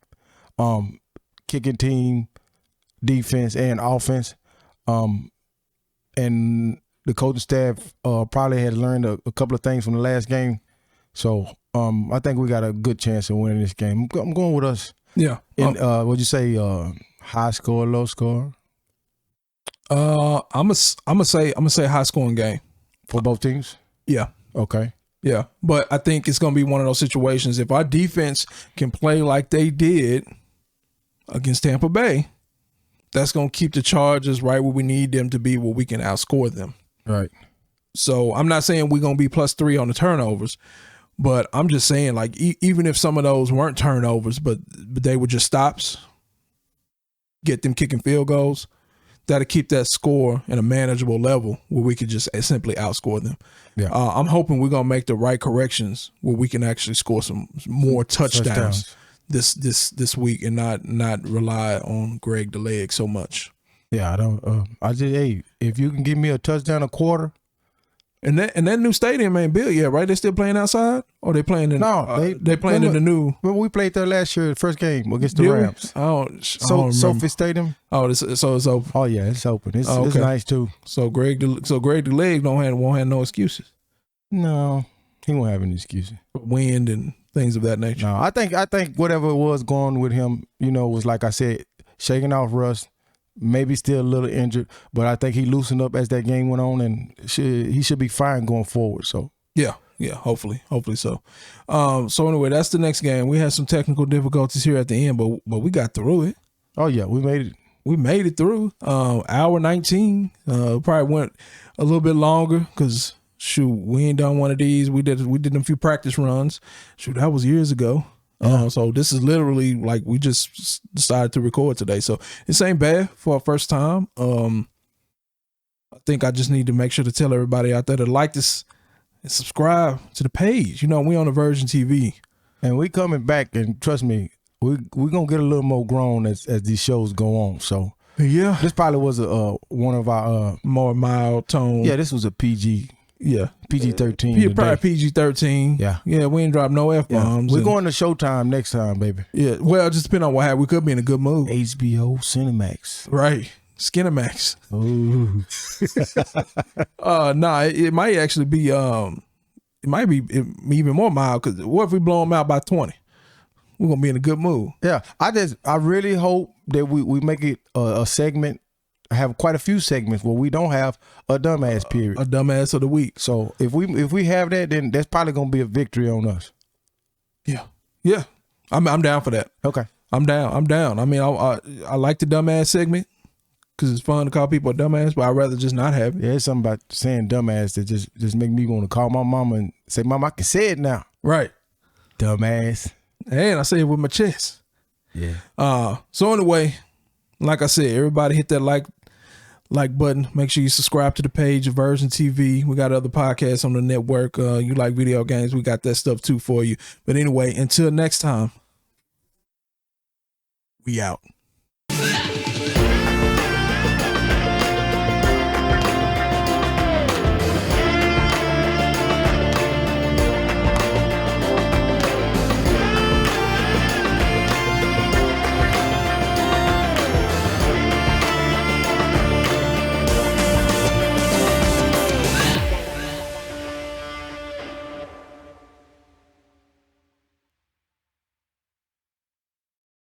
Kicking team, defense, and offense. And the coaching staff probably had learned a couple of things from the last game. So I think we got a good chance of winning this game. I'm going with us. Yeah. And what'd you say? High score, low score? I'm gonna say high scoring game for both teams. Yeah. Okay. Yeah, but I think it's gonna be one of those situations. If our defense can play like they did against Tampa Bay, that's gonna keep the Chargers right where we need them to be, where we can outscore them. Right. So I'm not saying we're gonna be +3 on the turnovers. But I'm just saying, like, even if some of those weren't turnovers, but they were just stops, get them kicking field goals, that'll keep that score at a manageable level where we could just simply outscore them. Yeah. I'm hoping we're gonna make the right corrections where we can actually score some more touchdowns this week and not rely on Greg the Leg so much. Yeah, I don't. If you can give me a touchdown a quarter. And that new stadium ain't built yet, right? They still playing outside, or they playing in? No, they playing in the new. Well, we played there last year, the first game against the Rams. Sophie Stadium. Oh, so it's open. Oh yeah, it's open. It's nice too. So Greg the Leg won't have no excuses. No, he won't have any excuses. Wind and things of that nature. No, I think whatever was going with him, was like I said, shaking off rust. Maybe still a little injured, but I think he loosened up as that game went on, and he should be fine going forward. So yeah, hopefully so. So anyway, that's the next game. We had some technical difficulties here at the end, but we got through it. Oh yeah, we made it. We made it through. Hour 19. Probably went a little bit longer because Shoot, we ain't done one of these. We did a few practice runs. Shoot, that was years ago. So this is literally like we just decided to record today. So this ain't bad for our first time. I think I just need to make sure to tell everybody out there to like this and subscribe to the page. You know, we on AVersion TV. And we coming back, and trust me, we're going to get a little more grown as these shows go on. So yeah, this probably was one of our more mild tone. Yeah, this was a PG. Yeah, PG-13. Probably PG-13. Yeah, we ain't drop no F-bombs. We're going to Showtime next time, baby. Yeah, well, just depending on what happened. We could be in a good mood. HBO Cinemax. Right. Skinemax. Ooh. Nah, it might actually be it might be even more mild, because what if we blow them out by 20? We're gonna be in a good mood. Yeah, I really hope that we make it a segment. I have quite a few segments where we don't have a dumbass period, a dumbass of the week. So if we have that, then that's probably gonna be a victory on us. Yeah, I'm down for that. Okay, I'm down. I mean, I like the dumbass segment because it's fun to call people a dumbass, but I'd rather just not have it. Yeah, there's something about saying dumbass that just make me want to call my mama and say, "Mama, I can say it now." Right, dumbass. And I say it with my chest. Yeah. So anyway, like I said, everybody hit that like button. Make sure you subscribe to the page of AVersion TV. We got other podcasts on the network. You like video games, we got that stuff too for you. But anyway, until next time, we out.